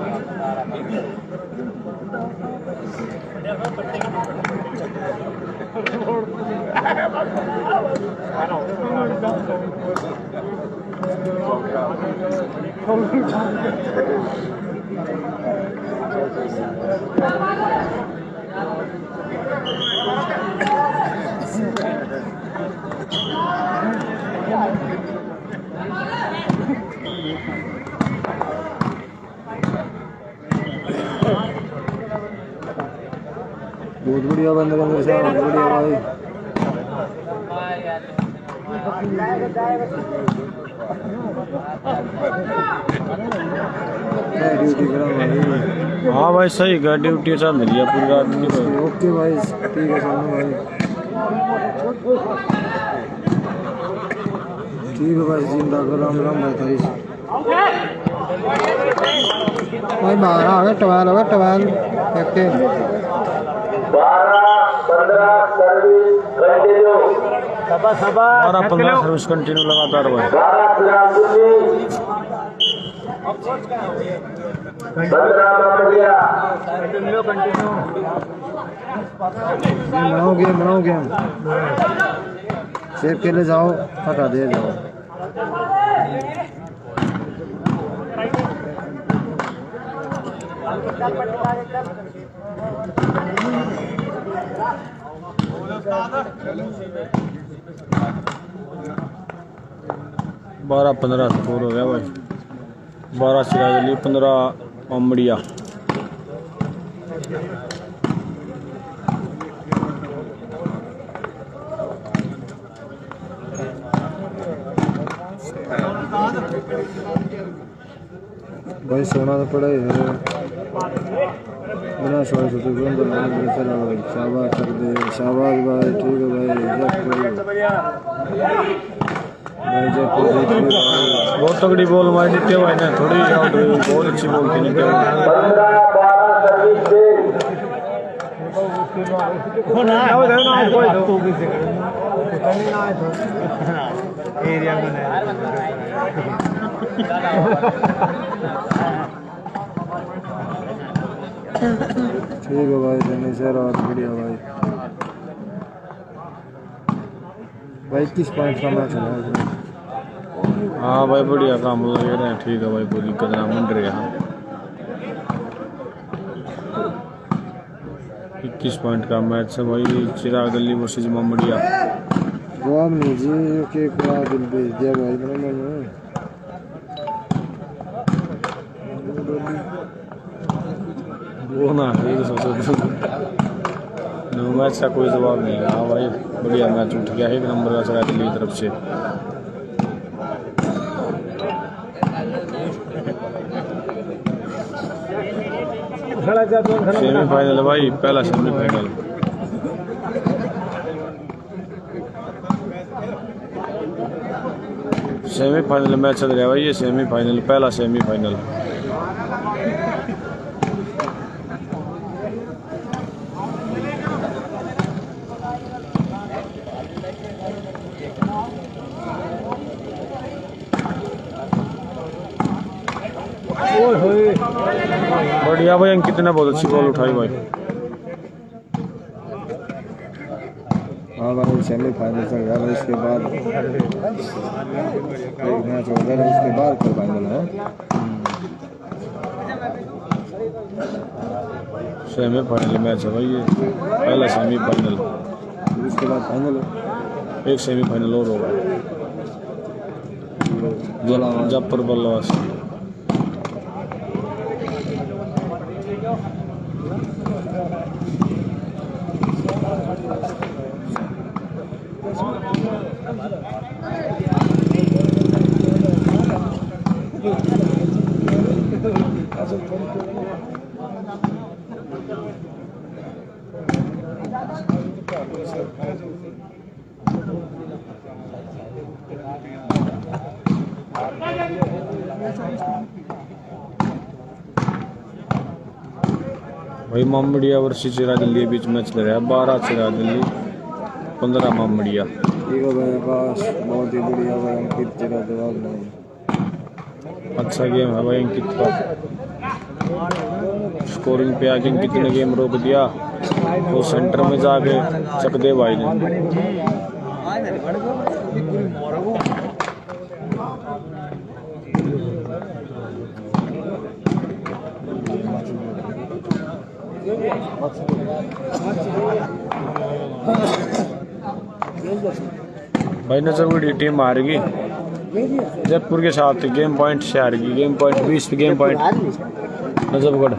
बहुत बढ़िया बंदे बंदे से बढ़िया भाई। ड्यूटी करा भाई। हाँ भाई सही है, ड्यूटी चल रही है पूरी रात नहीं भाई। ओके भाई ठीक है सोनू भाई। ठीक है भाई जिंदा करो राम राम भाई तारीश भाई। 12 आ गए 12 देखते 12-15 सर्विस कंटिन्यू। 12-15 सर्विस कंटिन्यू लगातार भाई। 12 चिराग दिल्ली 15 बामड़िया। बनाओ गेम सेव के लिए जाओ हटा दे जाओ। बारह 15 स्कोर हो गया भाई। 12 चिराग दिल्ली 15 बामड़िया। भाई सोना तो पड़ा है बिना सोए तो शाबाश कर दे। शाबाश भाई ठीक है भाई जयपुर बहुत तगड़ी बॉल मारी नित्य भाई ने, थोड़ी आउट हुई, बहुत अच्छी बॉल थी नित्य भाई। 15-12 सर्विस फेल। ठीक है भाई धन्य से रात बढ़िया भाई। 21 पॉइंट का मैच है। हाँ भाई बढ़िया काम लगे रहे हैं। ठीक है भाई कोई दिक्कत ना मंड रहे हैं। 21 पॉइंट का मैच है भाई। चिराग दिल्ली वर्सेज बामड़िया। जवाब नहीं जी के पूरा दिल भेज दिया भाई मैंने। वो ना नो मैच का कोई जवाब नहीं है। हाँ भाई बढ़िया मैच उठ गया, 1 नंबर का चिराग दिल्ली की तरफ से। सेमीफाइनल है भाई, पहला सेमीफाइनल। सेमीफाइनल मैच चल रहा है भाई, ये सेमीफाइनल, पहला सेमीफाइनल। बढ़िया भाई अंकित ने बहुत अच्छी बॉल उठाई भाई। हाँ भाई सेमीफाइनल चल रहा है। इसके बाद एक मैच हो गया, इसके बाद फिर फाइनल है। सेमीफाइनल मैच है भाई, ये पहला सेमीफाइनल। इसके बाद फाइनल है। एक सेमीफाइनल और होगा जयपुर बल्लवास। भाई मामड़िया वर्षी चिरा दिल्ली बीच मैच लग रहा है। 12 चिरा दिल्ली 15 मामड़िया। ठीक है भाई आकाश, बहुत ही बढ़िया भाई। अंकित तेरा जवाब नहीं। अच्छा गेम है भाई अंकित का। स्कोरिंग पे आके अंकित ने गेम रोक दिया तो सेंटर में जाके चक दे भाई ने। भाई नजरगढ़ टीम हारेगी जयपुर के साथ। गेम पॉइंट से हारेगी। Game point 20 game point Nazargarh.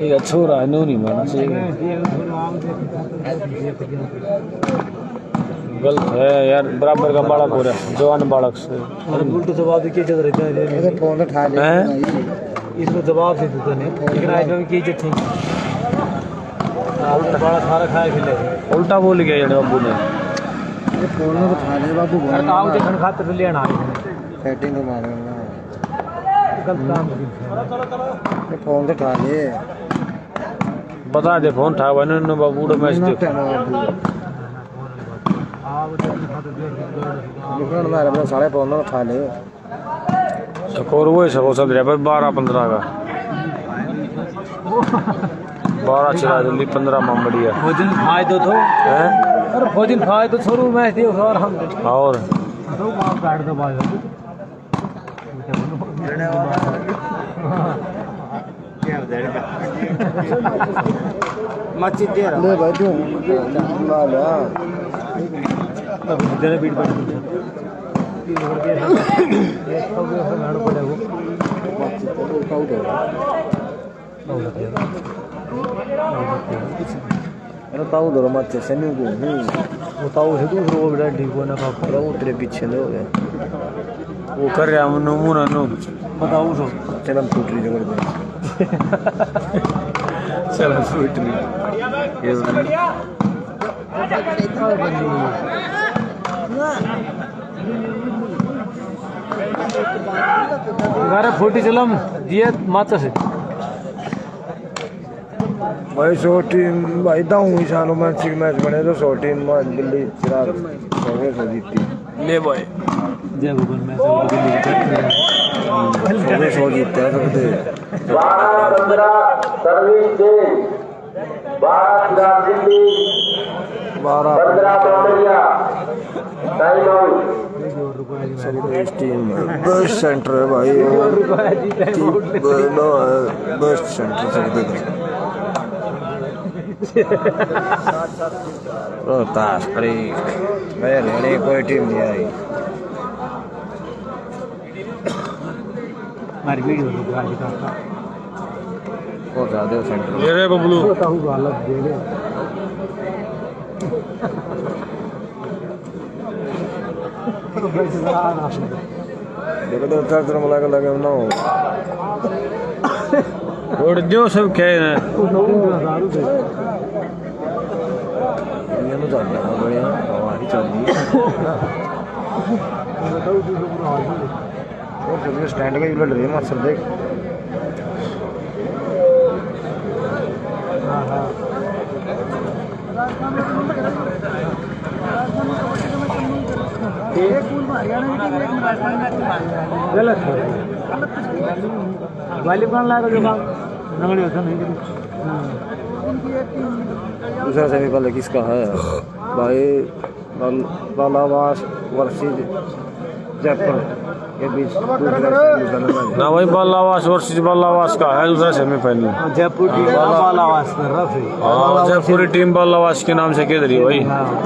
एक छोरा है नो नहीं माना चाहिए। गलत है यार, बराबर का बालक हो रहा है जवान बालक से। उल्टे जवाब की चल रही है। फोन उठा ले इसको जवाब दे देते हैं लेकिन आज में की थी बड़ा सारा खाया खिले उल्टा बोल गया यार बाबू ने। फोन उठा ले बाबू। काम देखने खातिर लेना सेटिंग तो मार गलत काम फोन तो उठा ले। बता दे फोन था भाई बाबू मैच देख। अपने सारे फोन उठा ले। स्कोर वो ही सको चल रहा है 12-15 का। 12 चिरा दिल्ली 15 मामड़िया। भोजन खाए तो अरे भोजन खाए तो छोड़ू मैच दियो और हम और तो काम काट दो बाज मच्छी दे रहा ले भाई तू ला ला जरा बीट पर एक तो भी हमारे पड़े वो अरे ताऊ दरो मत सनी को वो ताऊ है दूसरा वो बड़ा डिगो ना का अरे वो तेरे पीछे लो वो कर रहा मनु मुना नु बताओ सो चल हम टूट रही जगह पे चल फुट रही ये गारे फोटी चलम दिए माता से भाई 100 टीम भाई दाऊ सालों में सिक मैच बने तो 100 टीम में दिल्ली चिराग कांग्रेस हो जीती ले भाई जय भगवान मैं सब कांग्रेस हो जीतता है सकते 12-15 service change. 12 Chirag Delhi 15 Mamriya. Time out. Congress team best center है भाई। बेस्ट सेंटर सकते रोहतास खड़ी मेरे कोई टीम नहीं आई। हमारी वीडियो तो आज का बहुत ज्यादा सेंटर ये रे बबलू होता हुआ अलग दे दे देखो तो तरह मला लगे ना और जो सब कहे हैं ये तो चल रहा है बढ़िया हमारी चल रही है। और चलिए स्टैंड का लड़ रही है मास्टर देख। गलत है वाली कौन लाएगा जो काम नंगड़ी होता नहीं दूसरा सेमीफाइनल किसका है भाई? बालावास वर्सेस जयपुर के बीच सेमीफाइनल। ना भाई बालावास वर्सेस बालावास का है दूसरा सेमीफाइनल। जयपुर टीम बालावास कर रहा फिर। हाँ जयपुरी टीम बालावास के नाम से खेल रही है भाई।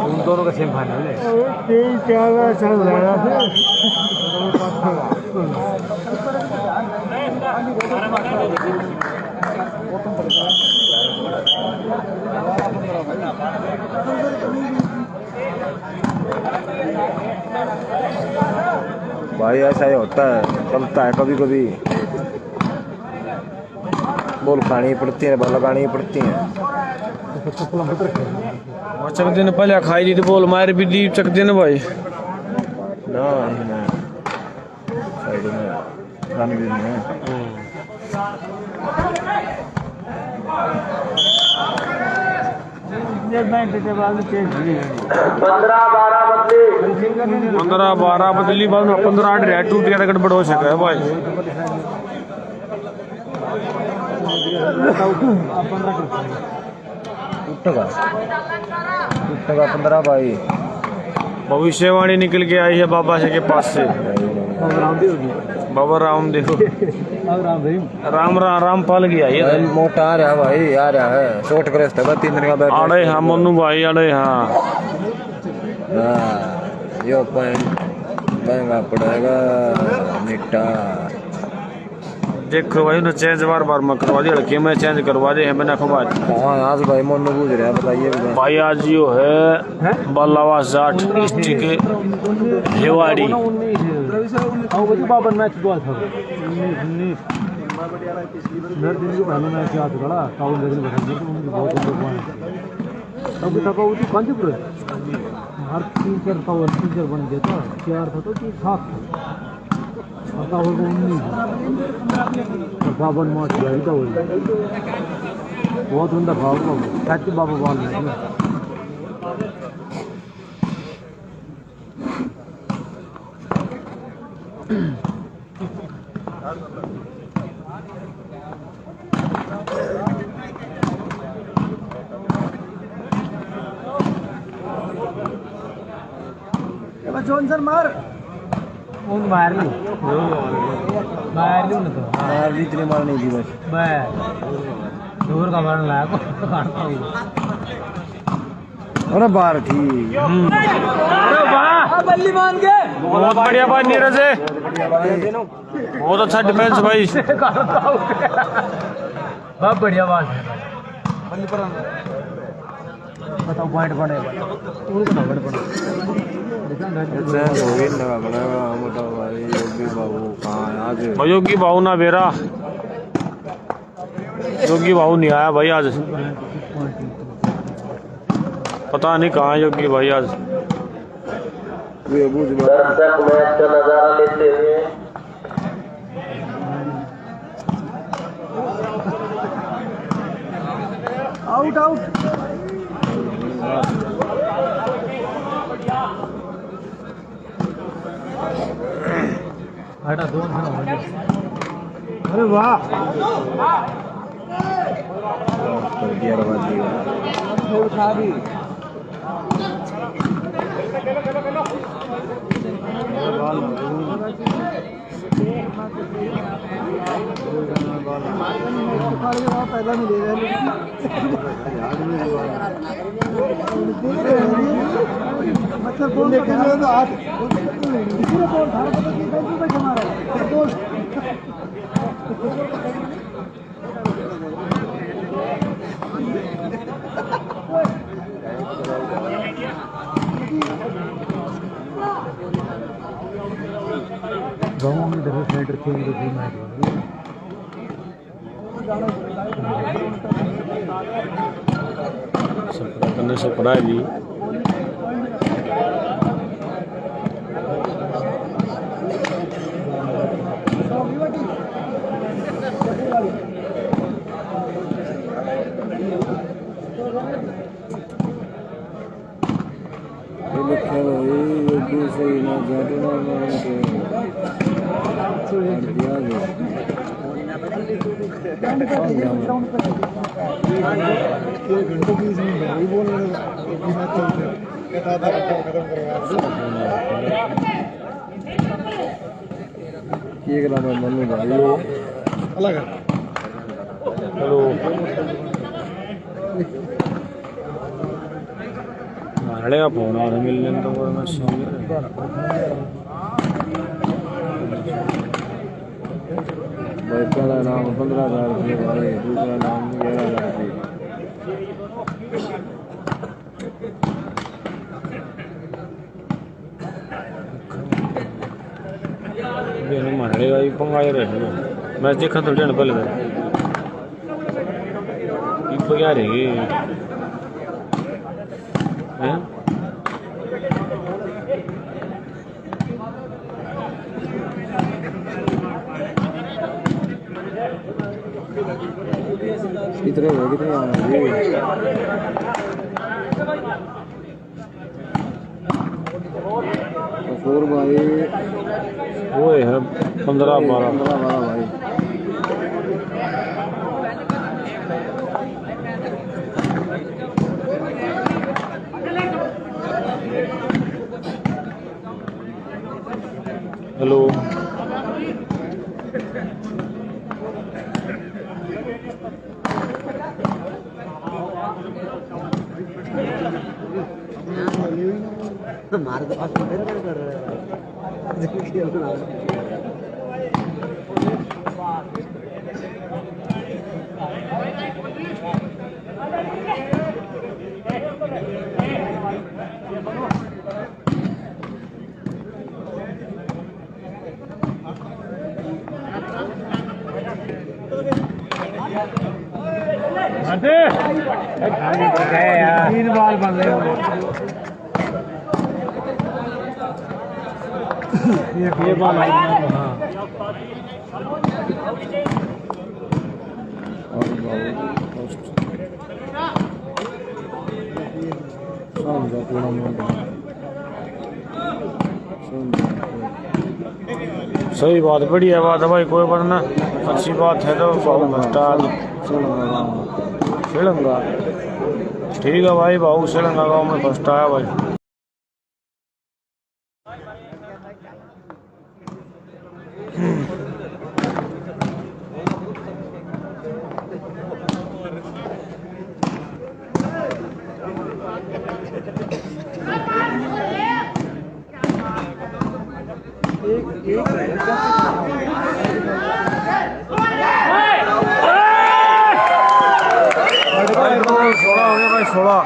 उन दोनों का सेमीफाइनल है। भाई ऐसा ही होता है, चलता है कभी कभी। बॉल खानी पड़ती है, बॉल लगानी पड़ती है। चक दिन पहले खाई दी थी बॉल मार भी दी चक दिन भाई ना साइड में रणवीर में 15-12 बदली बाद 15-8 रहा टूट गया गड़बड़ हो सका है भाई। टूटेगा 15 भाई। भविष्यवाणी निकल के आई है बाबा से के पास से। बाबा रामदेव रामपाल की आई है। मोटा आ रहा भाई, आ रहा है शॉर्ट कर 3 दिन का बैठ। अरे हाँ मनु भाई अरे हाँ यो पॉइंट महंगा पड़ेगा निट्टा। देखो भाई उन्हें चेंज बार बार मैं करवा दी, लड़के में चेंज करवा दे है बिना खबर। हाँ आज भाई मोनू पूछ रहा है, बताइए भाई आज यो है बालावास जाट डिस्ट्रिक्ट के रेवाड़ी। बाबर मैच हुआ था 19 दिन को पहले मैच याद करा काउंट लेकिन बैठा तो उनकी बहुत पॉइंट तब तक वो थी कांचीपुर हर टीचर का वो टीचर बन गया था 4 था तो 7 था वो 19 बाबर मैच गया था वो बहुत उनका भाव था सच बाबा बॉल में जॉनसन मार उन मार ली ना तो मार ली इतनी मार नहीं थी बस दूर का मारने लायक अरे बार थी। अरे वाह बल्ली मान के बहुत बढ़िया बात नीरज है, बहुत अच्छा डिफेंस भाई। बहुत बढ़िया बात है। बताओ पॉइंट बने मोटा भाई योगी बाबू कहाँ है आज? योगी बाबू ना बेरा योगी बाबू नहीं आया भाई आज, पता नहीं कहाँ है योगी भाई आज। दर्शक मैच का नजारा लेते हुए आउट आउट हटा 2 अरे वाह 11 बजे उठा दी पहला मिले मतलब बोलने के लिए तो आज दूसरे बॉल था तो कि कैसे पे जमा रहा है बॉल गांव में इधर साइड खेल रही थी मैच करने से पढ़ा ली सही ना जाते ना एक नंबर मनु भाई अलग हेलो मारने का फोन आ रहा मिलने तो मैं भाई पहला नाम 15,000 रुपये भाई दूसरा नाम 11,000 रुपये मारने का पंगाए रहे मैच देखा तो डेढ़ पहले क्या रहेगी कितने और भाई वो है 15-12 भाई हेलो मार दो कर रहा है तीन बाल बन रहे ये बाल सही बात बढ़िया बात है भाई कोई बात ना अच्छी बात है तो श्रीलंका ठीक है भाई बाबू श्रीलंका गाँव में फर्स्ट आया भाई सोलह हो गया भाई 16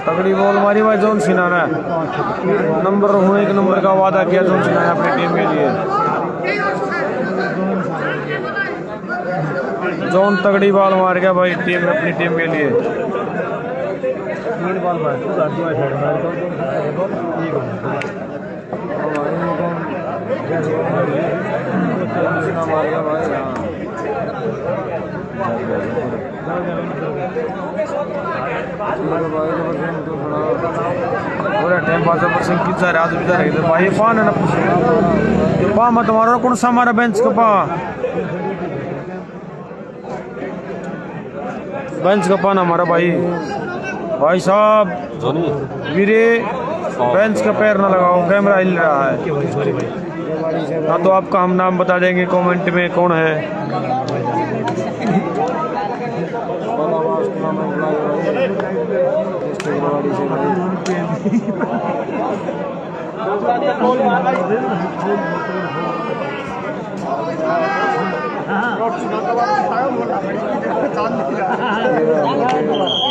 तगड़ी बॉल मारी भाई जॉन सीना ने नंबर होने के नंबर का वादा किया जॉन सीना ने अपनी टीम के लिए जॉन तगड़ी बॉल मार गया भाई टीम अपनी टीम के लिए तीन बाल पूरा टाइम पास पर सिंह की सारे आज भी रहे भाई पान है ना पा मत मारो कौन सा हमारा बेंच का पान हमारा भाई साहब वीरे बेंच का पैर ना लगाओ कैमरा हिल रहा है हाँ तो आपका हम नाम बता देंगे कमेंट में कौन है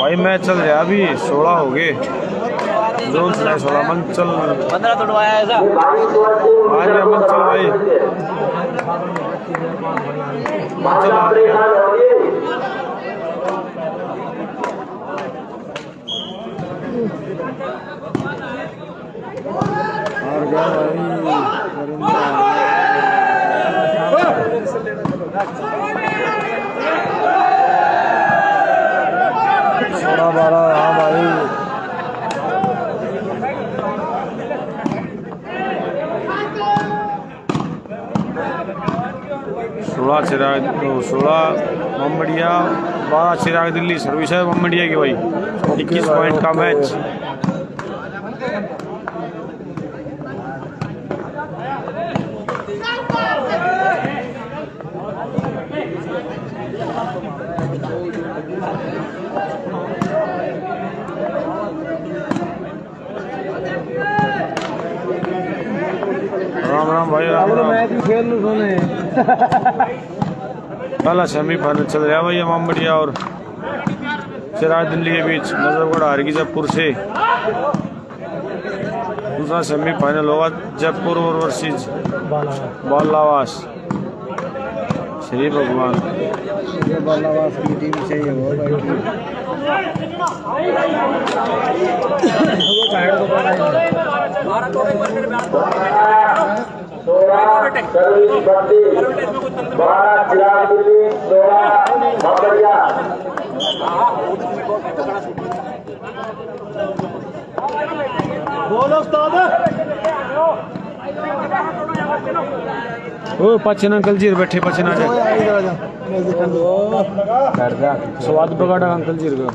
भाई मैच चल रहा अभी 16 हो गए जोन से 16 मंचल 15 तोड़वाया ऐसा आज मंचल भाई मंचल आ गया और क्या भाई 16-12 हाँ भाई 16 मोहम्मदिया, 12 चिराग दिल्ली। सर्विस है मोहम्मदिया की भाई। 21 पॉइंट का मैच। राम राम भाई, राम राम। मैच खेल लो सोने। पहला सेमीफाइनल चल रहा है भाई मोहम्मदिया और चिराग दिल्ली के बीच। नजफगढ़ हार गई जयपुर से। दूसरा सेमीफाइनल होगा जयपुर और वर्सेस बालावास। श्री भगवान। बालावास की टीम से ही होगा। सर्विस 32, 12 चिराग दिल्ली, 16 मोहम्मदिया। ओ पचन अंकल जी बैठे पचन आ स्वाद बगाड़ा अंकल जी का।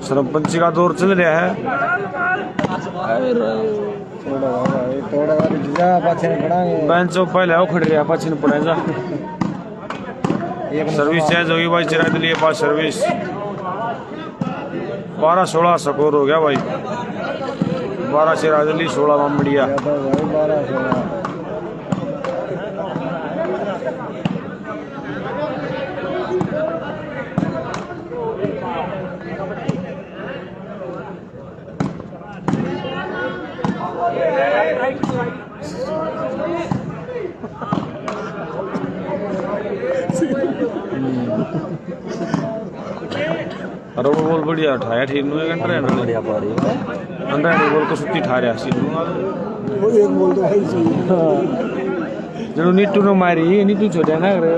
सरपंच का दौर चल रहा है। बेंच पहले वो खड़ रहा पचन पड़ेगा। सर्विस चेंज होगी भाई चिराग दिल्ली के पास। सर्विस 12-16 स्कोर हो गया भाई। 12 चिराग दिल्ली, 16 मोहम्मदिया। अरे वो बोल बढ़िया उठाया ठीक नु एक बढ़िया पा रही है। अंदर बोल को सुत्ती ठा रहा सी वो एक बोल तो है ही सही। जरूर नीटू ने मारी, नीटू छोटा ना करे।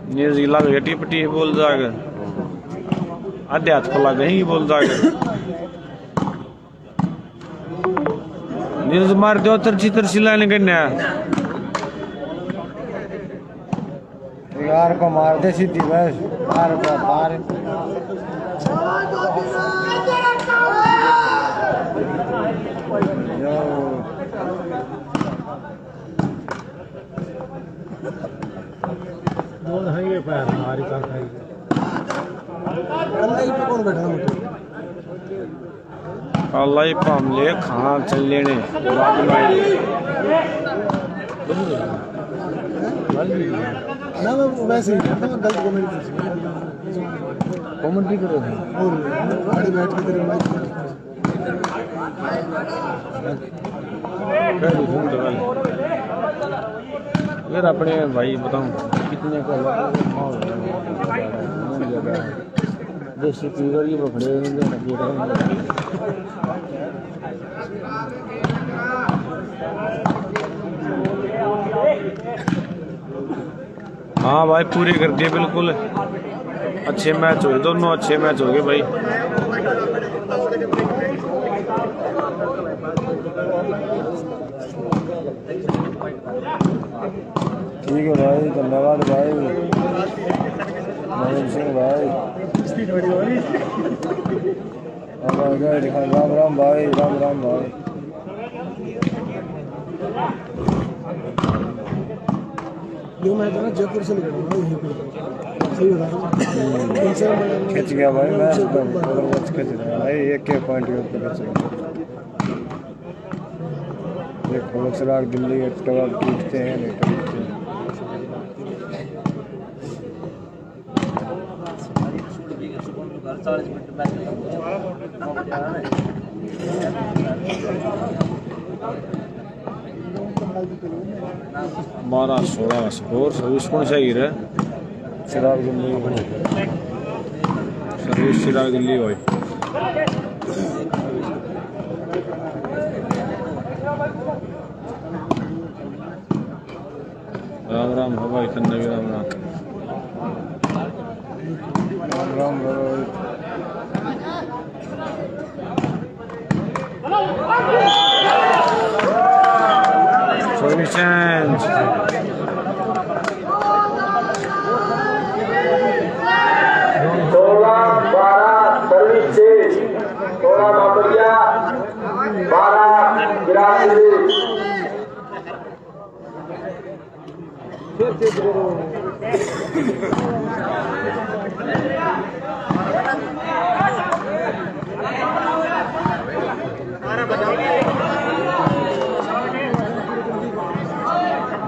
नीरज गिला गटी पटी बोल जाएगा। आधे हाथ को लगे ही बोल जाएगा। नीरज मार दो तरची तरची लाने करने यार को मार दे सीधी बस। मार को मार। ये पैर हमारी का खाई। अल्लाह पे कौन बैठा है? अल्लाह पामले खां चल लेने ना मैं वैसे ही करता हूं। गलत कमेंट भी करो और गाड़ी बैठ के तेरे मैच फिर अपने भाई बताऊं कितने का देसी पीवर ये बखड़े हाँ भाई पूरे कर दिए बिल्कुल। अच्छे मैच हो गए, दोनों अच्छे मैच हो गए भाई। ठीक है भाई, धन्यवाद भाई नवीन सिंह भाई। राम राम भाई, राम राम भाई। जो मैं तो ना जयपुर से निकला सही होगा। खिंच गया भाई मैच तो खिंच रहा भाई। एक पॉइंट के ऊपर खिंच गया। देखो चिराग दिल्ली के टॉप टूटते हैं नहीं टूटते हैं। हमारा 16 स्कोर। सर्विस कौन सा गिरा? चिराग दिल्ली सर्विस चिराग दिल्ली भाई। राम हो भाई, तन्ने भी Ram Ram. Ram Ram. Service change. 16-12 service change. 16 Babaria 12 Virat Kohli.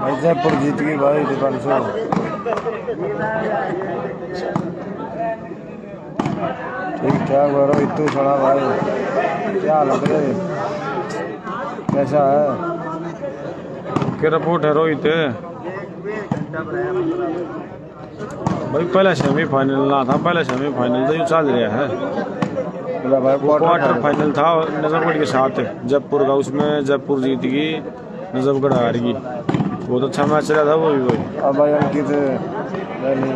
भाई जयपुर जीत गई भाई 500। ठीक ठाक हो रोहित, तू सुना भाई क्या लग रहे, कैसा है? क्या रिपोर्ट है रोहित? भाई पहला सेमीफाइनल ना था, पहला सेमीफाइनल तो यूँ चल रहा है। भाई वो क्वार्टर फाइनल था नजफगढ़ के साथ जयपुर का, उसमें जयपुर जीत गई, नजफगढ़ हार गई। बहुत अच्छा मैच चला था वो भी भाई। अब भाई अंकित नहीं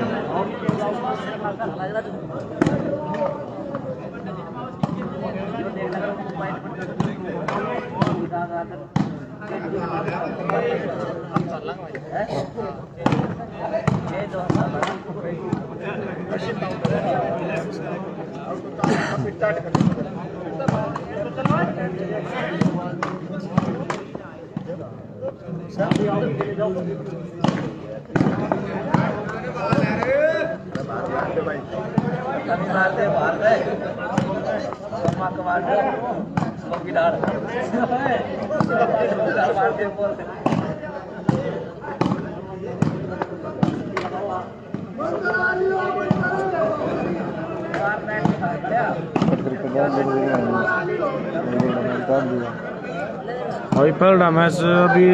भाई पहला मैच अभी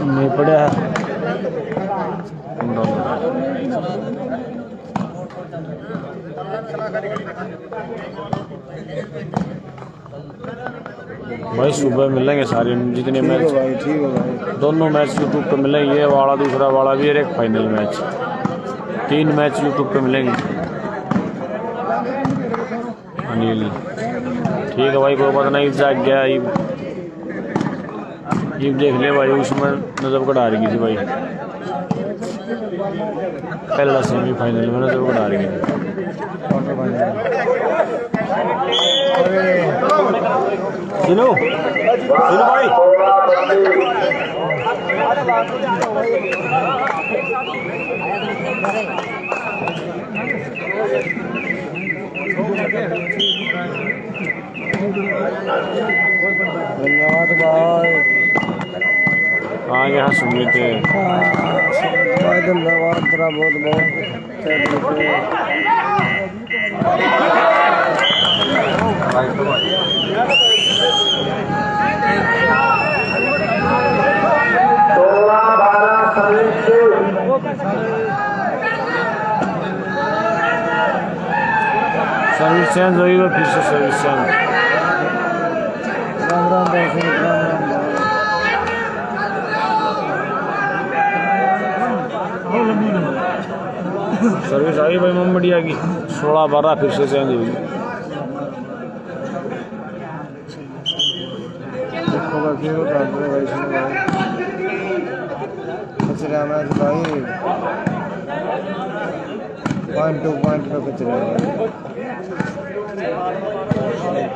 नहीं पड़ा है। भाई सुबह मिलेंगे सारे जितने मैच, ठीक है भाई। दोनों मैच यूट्यूब पे मिलेंगे, ये वाला दूसरा वाला भी और एक फाइनल मैच, 3 मैच यूट्यूब पे मिलेंगे। अनिल ठीक है भाई, कोई बात नहीं, जाग गया ये देख ले भाई, उसमें नजफगढ़ हार गई थी भाई, पहला सेमीफाइनल में नजफगढ़ हार गई थी। सुनो सुनो भाई, धन्यवाद भाई। हाँ यहाँ सुमित भाई धन्यवाद तेरा बहुत बहुत। सर्विस चेंज हुई है, फिर से सर्विस चेंज। राम राम भाई, राम राम। सर्विस आई भाई मुंबई की 16-12 फिर से चेंज हुई। कचरा मैच भाई, पॉइंट टू पॉइंट पे कचरा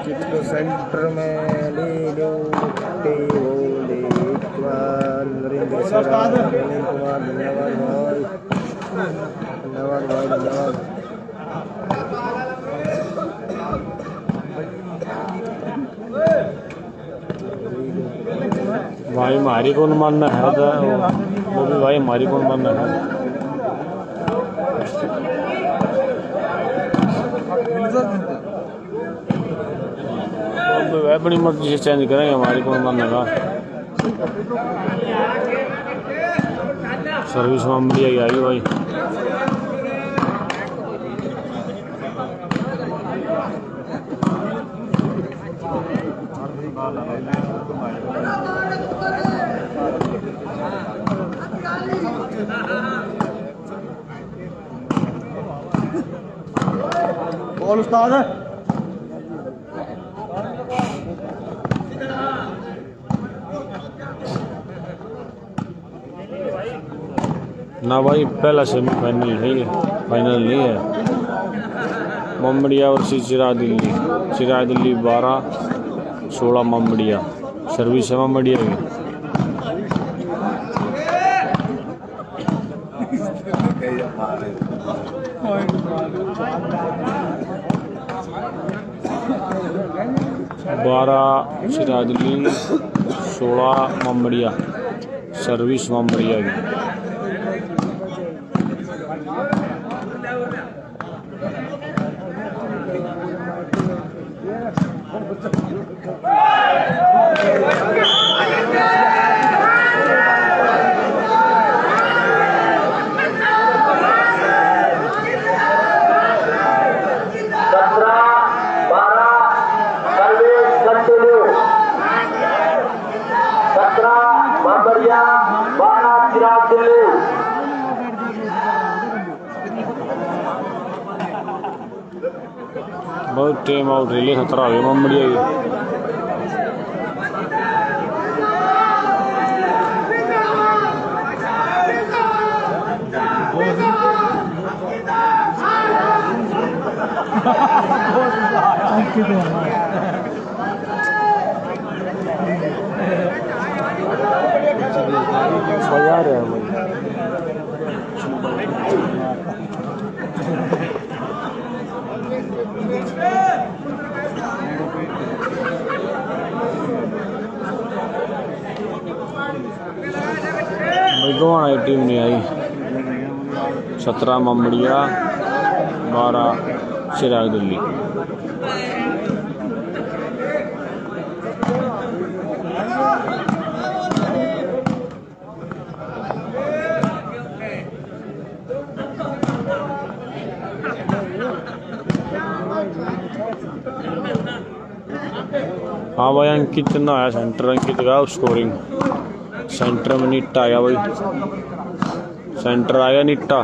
कितने सेंटर में ले लो बोले नरेंद्र सर, नवीन कुमार धन्यवाद भाई, धन्यवाद भाई, धन्यवाद। भाई हमारी कौन मानना है तो वो भी भाई हमारी कौन मानना है। तो वह अपनी मर्जी से चेंज करेंगे, हमारी कौन मानने का। सर्विस मुंबई आई भाई। बोल उस्ताद। ना भाई पहला सेमीफाइनल है ये, फाइनल नहीं है। ममड़िया वर्सेस चिराग दिल्ली। चिराग दिल्ली 12-16 ममड़िया। सर्विस है ममड़िया की। चिराग दिल्ली 16 ममड़िया। सर्विस ममड़िया की। बहुत टाइम आउट रिले 17 हो गए ममड़िया की। बजा रहे हैं भाई टीम नहीं आई। 17 ममड़िया 12 चिराग दिल्ली। हाँ भाई अंकित ना आया सेंटर। अंकित का स्कोरिंग सेंटर में निट्टा आ गया भाई। सेंटर आ गया निट्टा।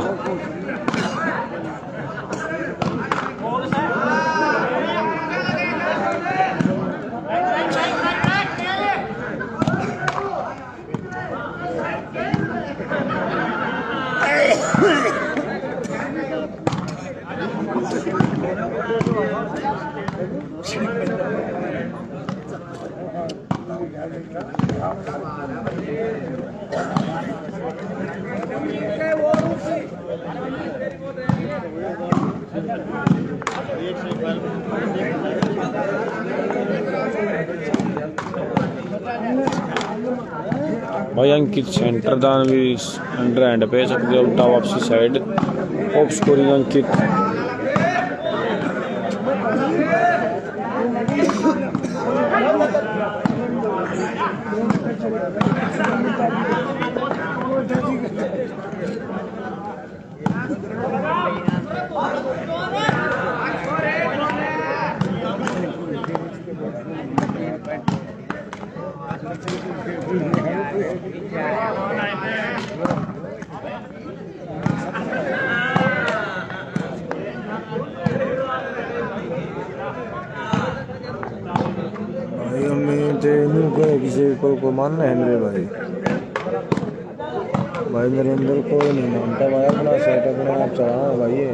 भाई अंकित सेंटर दान भी अंडर हैंड पे सकते हो। उल्टा वापसी साइड ऑफ स्कोरिंग अंकित। भाई हमें ट्रेनिंग को किसी को मानना है मेरे भाई। भाई मेरे अंदर कोई नहीं मानता भाई। अपना सेट अपने आप चला भाई ये।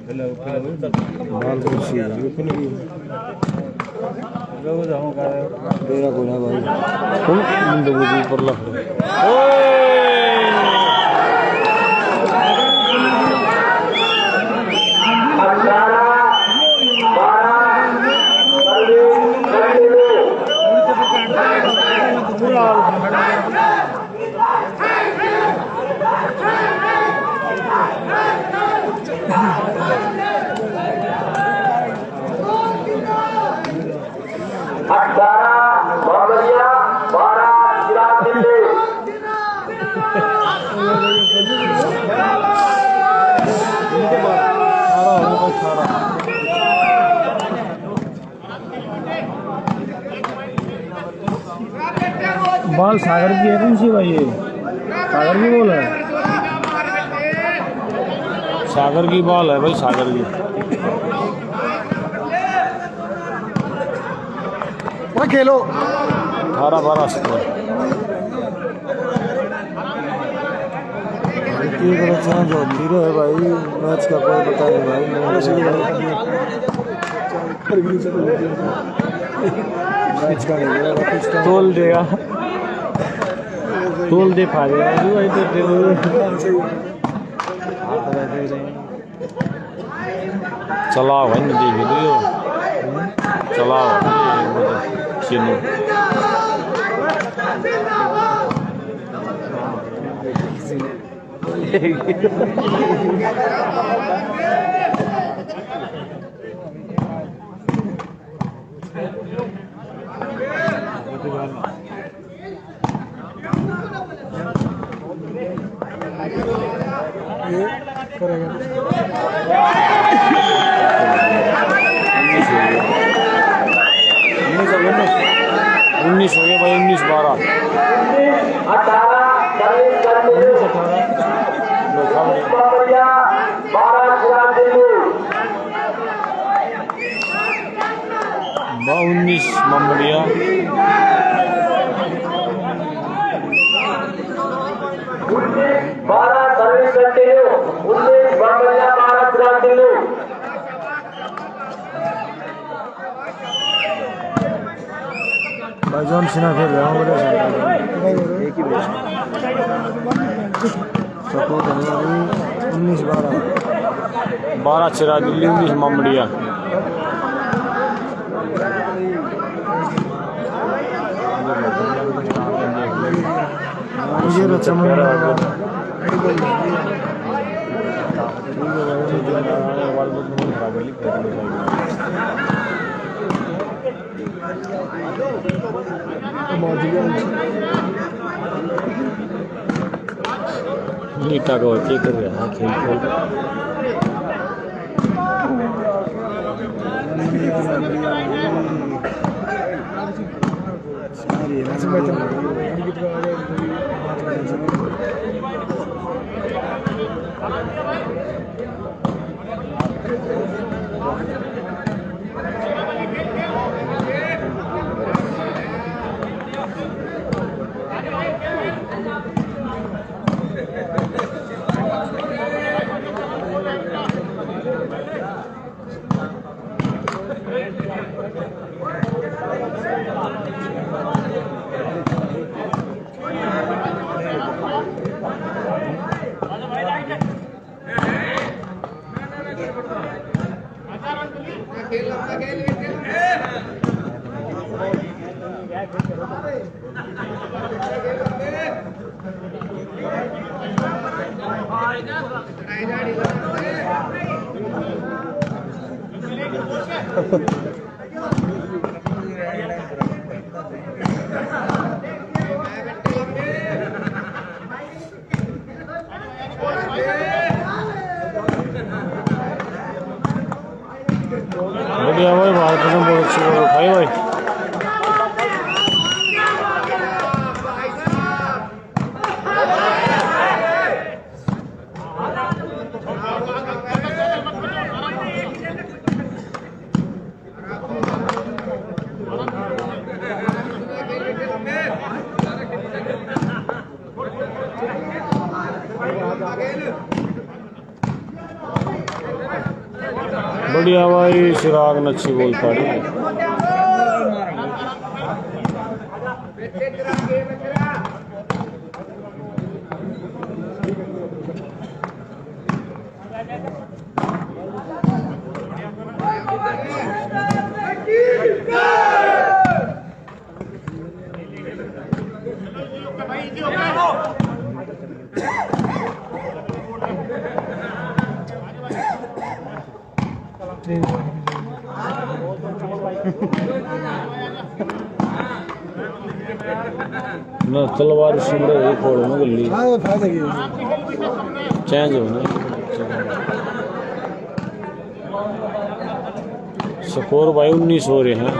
बाल कुर्सी तेरा कोई ना भाई तुम बंदे को ऊपर ला बाल सागर की है कौन सी भाई? ये सागर की बॉल है, सागर की बॉल है भाई, सागर की। खेलो 18-12 स्कोर। चेंज हो जीरो है भाई, मैच का कोई पता नहीं भाई। मैच का नहीं तोल देगा, तोल दे पा देगा भाई तो चलाओ भाई, नहीं देखे तो चलाओ चीनू। उन्नीस हो गए भाई, 19-12 19 ममड़िया। जॉन सीना खेल रहा हूँ एक ही मैच सपोर्ट है 19-12 चिरा दिल्ली, 19 ममड़िया। नीटा का बच्चे कर रहा है खेल बढ़िया भाई, भारत में बहुत अच्छी बॉल उठाई भाई। बढ़िया भाई चिराग नच्छी बोल पड़ी। ना तलवार शिमरे एक फोड़ में गली चेंज होने स्कोर भाई 19 हो रहे हैं।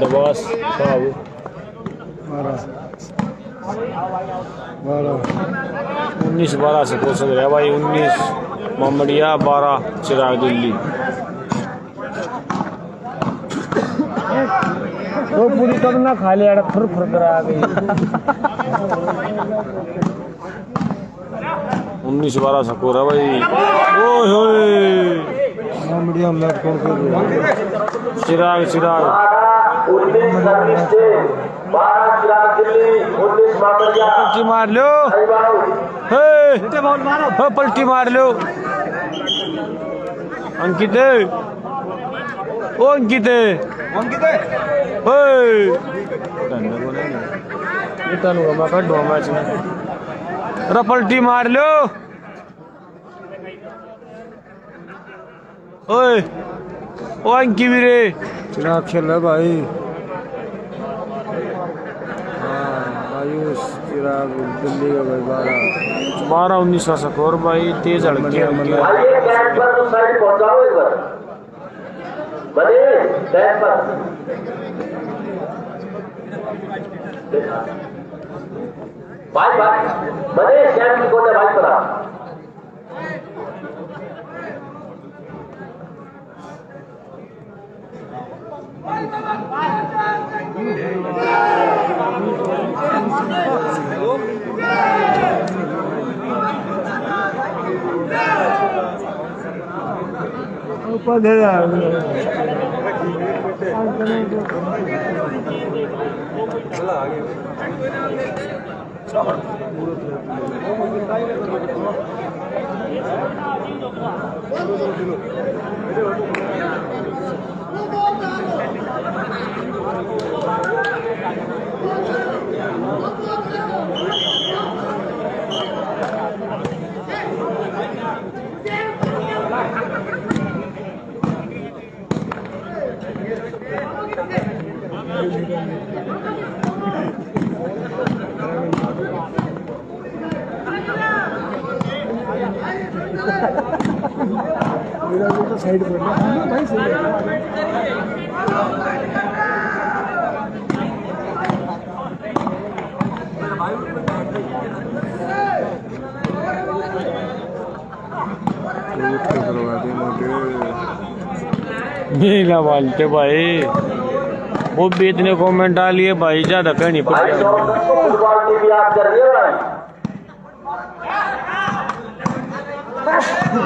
दबास साहब 19-12 से कोच रहा है भाई। 19 मोहम्मदिया, 12 चिराग दिल्ली। तो पूरी कब ना खा लिया फुर फुर कर आ गई। 19-12 स्कोर है भाई। ओए होए मीडियम लेफ्ट कर चिराग 19 सर्विस से 12 चिराग दिल्ली, 19 मोहम्मदिया। पलटी मार लो, हे पलटी मार लो। अंकित ओ अंकित मैच में पलटी मार लो। ओए ओ अंकी वीरे चिराग खेल है भाई। आयुष चिराग दिल्ली का भाई 12-19 का स्कोर भाई। तेज हड़के आइए कैंप पर तो साइड पहुंचाओ एक बार। बने कैंप पर भाई बने कैंप की कोने भाई पड़ा। ऊपर दे साइड पर भाई सही नीला बालते भाई। वो भी इतने कमेंट डालिए भाई, ज्यादा कहनी पड़ भाई जाएगी। फुटबॉल टीम याद कर रही है भाई।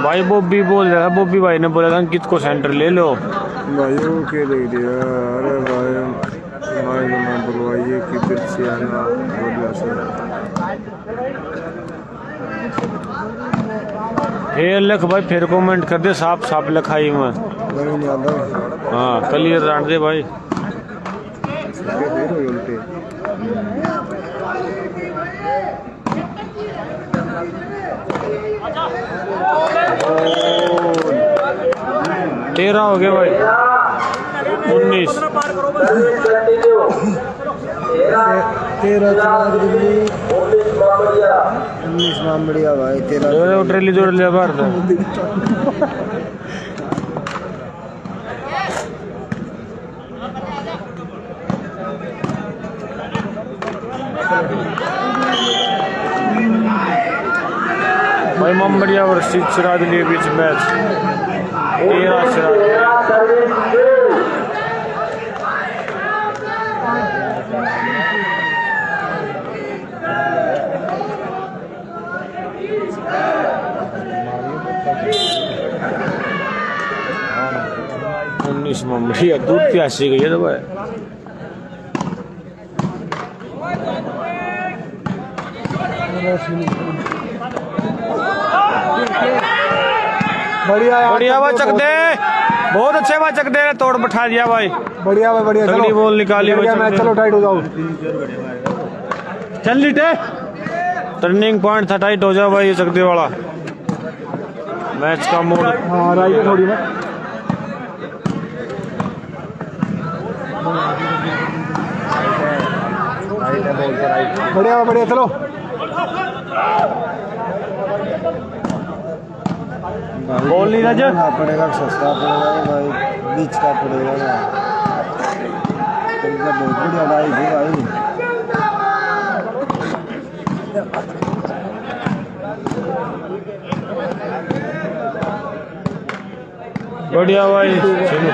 भाई बॉबी बोल रहा है, बॉबी भाई ने बोला था अंकित को सेंटर ले लो भाई। वो क्या देख दिया। अरे भाई मैं बुलवाइए किधर से आना बढ़िया से। फिर लिख भाई, फिर कमेंट कर दे साफ साफ लिखाई में। नहीं आता। हाँ क्लियर डांट दे भाई। उल्टे 13 हो गए भाई। 19 19 बढ़िया भाई। 13 ट्रेली जोड़ लिया भारत। भाई मोहम्मदिया वर्सेस चिराग दिल्ली बीच मैच 13 चिराग। इसमें बढ़िया दूध प्यासी गई है तो भाई बढ़िया यार, बढ़िया भाई चक दे, बहुत अच्छे भाई चक दे, तोड़ बैठा दिया भाई। बढ़िया भाई बढ़िया, तगड़ी बॉल निकाली भाई, मैच। चलो टाइट हो जाओ, चल लीटे टर्निंग पॉइंट था, टाइट हो जाओ भाई ये चकदे वाला मैच का मोड़। हाँ राइट है थोड़ी ना, बढ़िया बढ़िया चलो। बॉल नहीं रज पड़ेगा, सस्ता पड़ेगा भाई, बीच का पड़ेगा ना, बहुत बढ़िया डाई थी भाई। बढ़िया भाई चलो।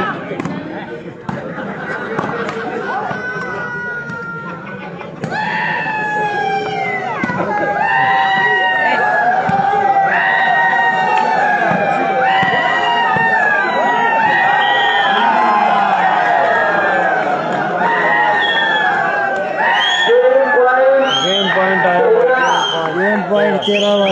गेम पॉइंट 13 भाई।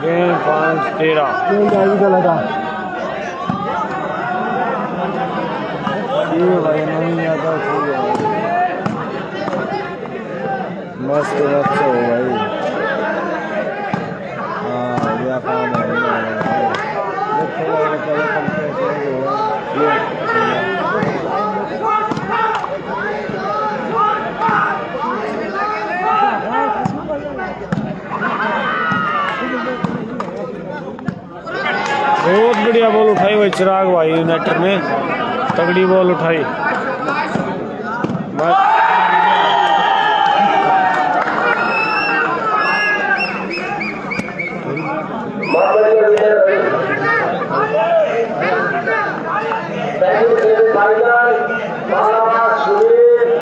गेम पॉइंट 13 चला था ये भाई नहीं आता, ठीक है मस्त मैच हो भाई। हाँ ये काम है, बहुत बढ़िया बॉल उठाई भाई चिराग भाई, यूनाइटेड ने तगड़ी बॉल उठाई। फाइनल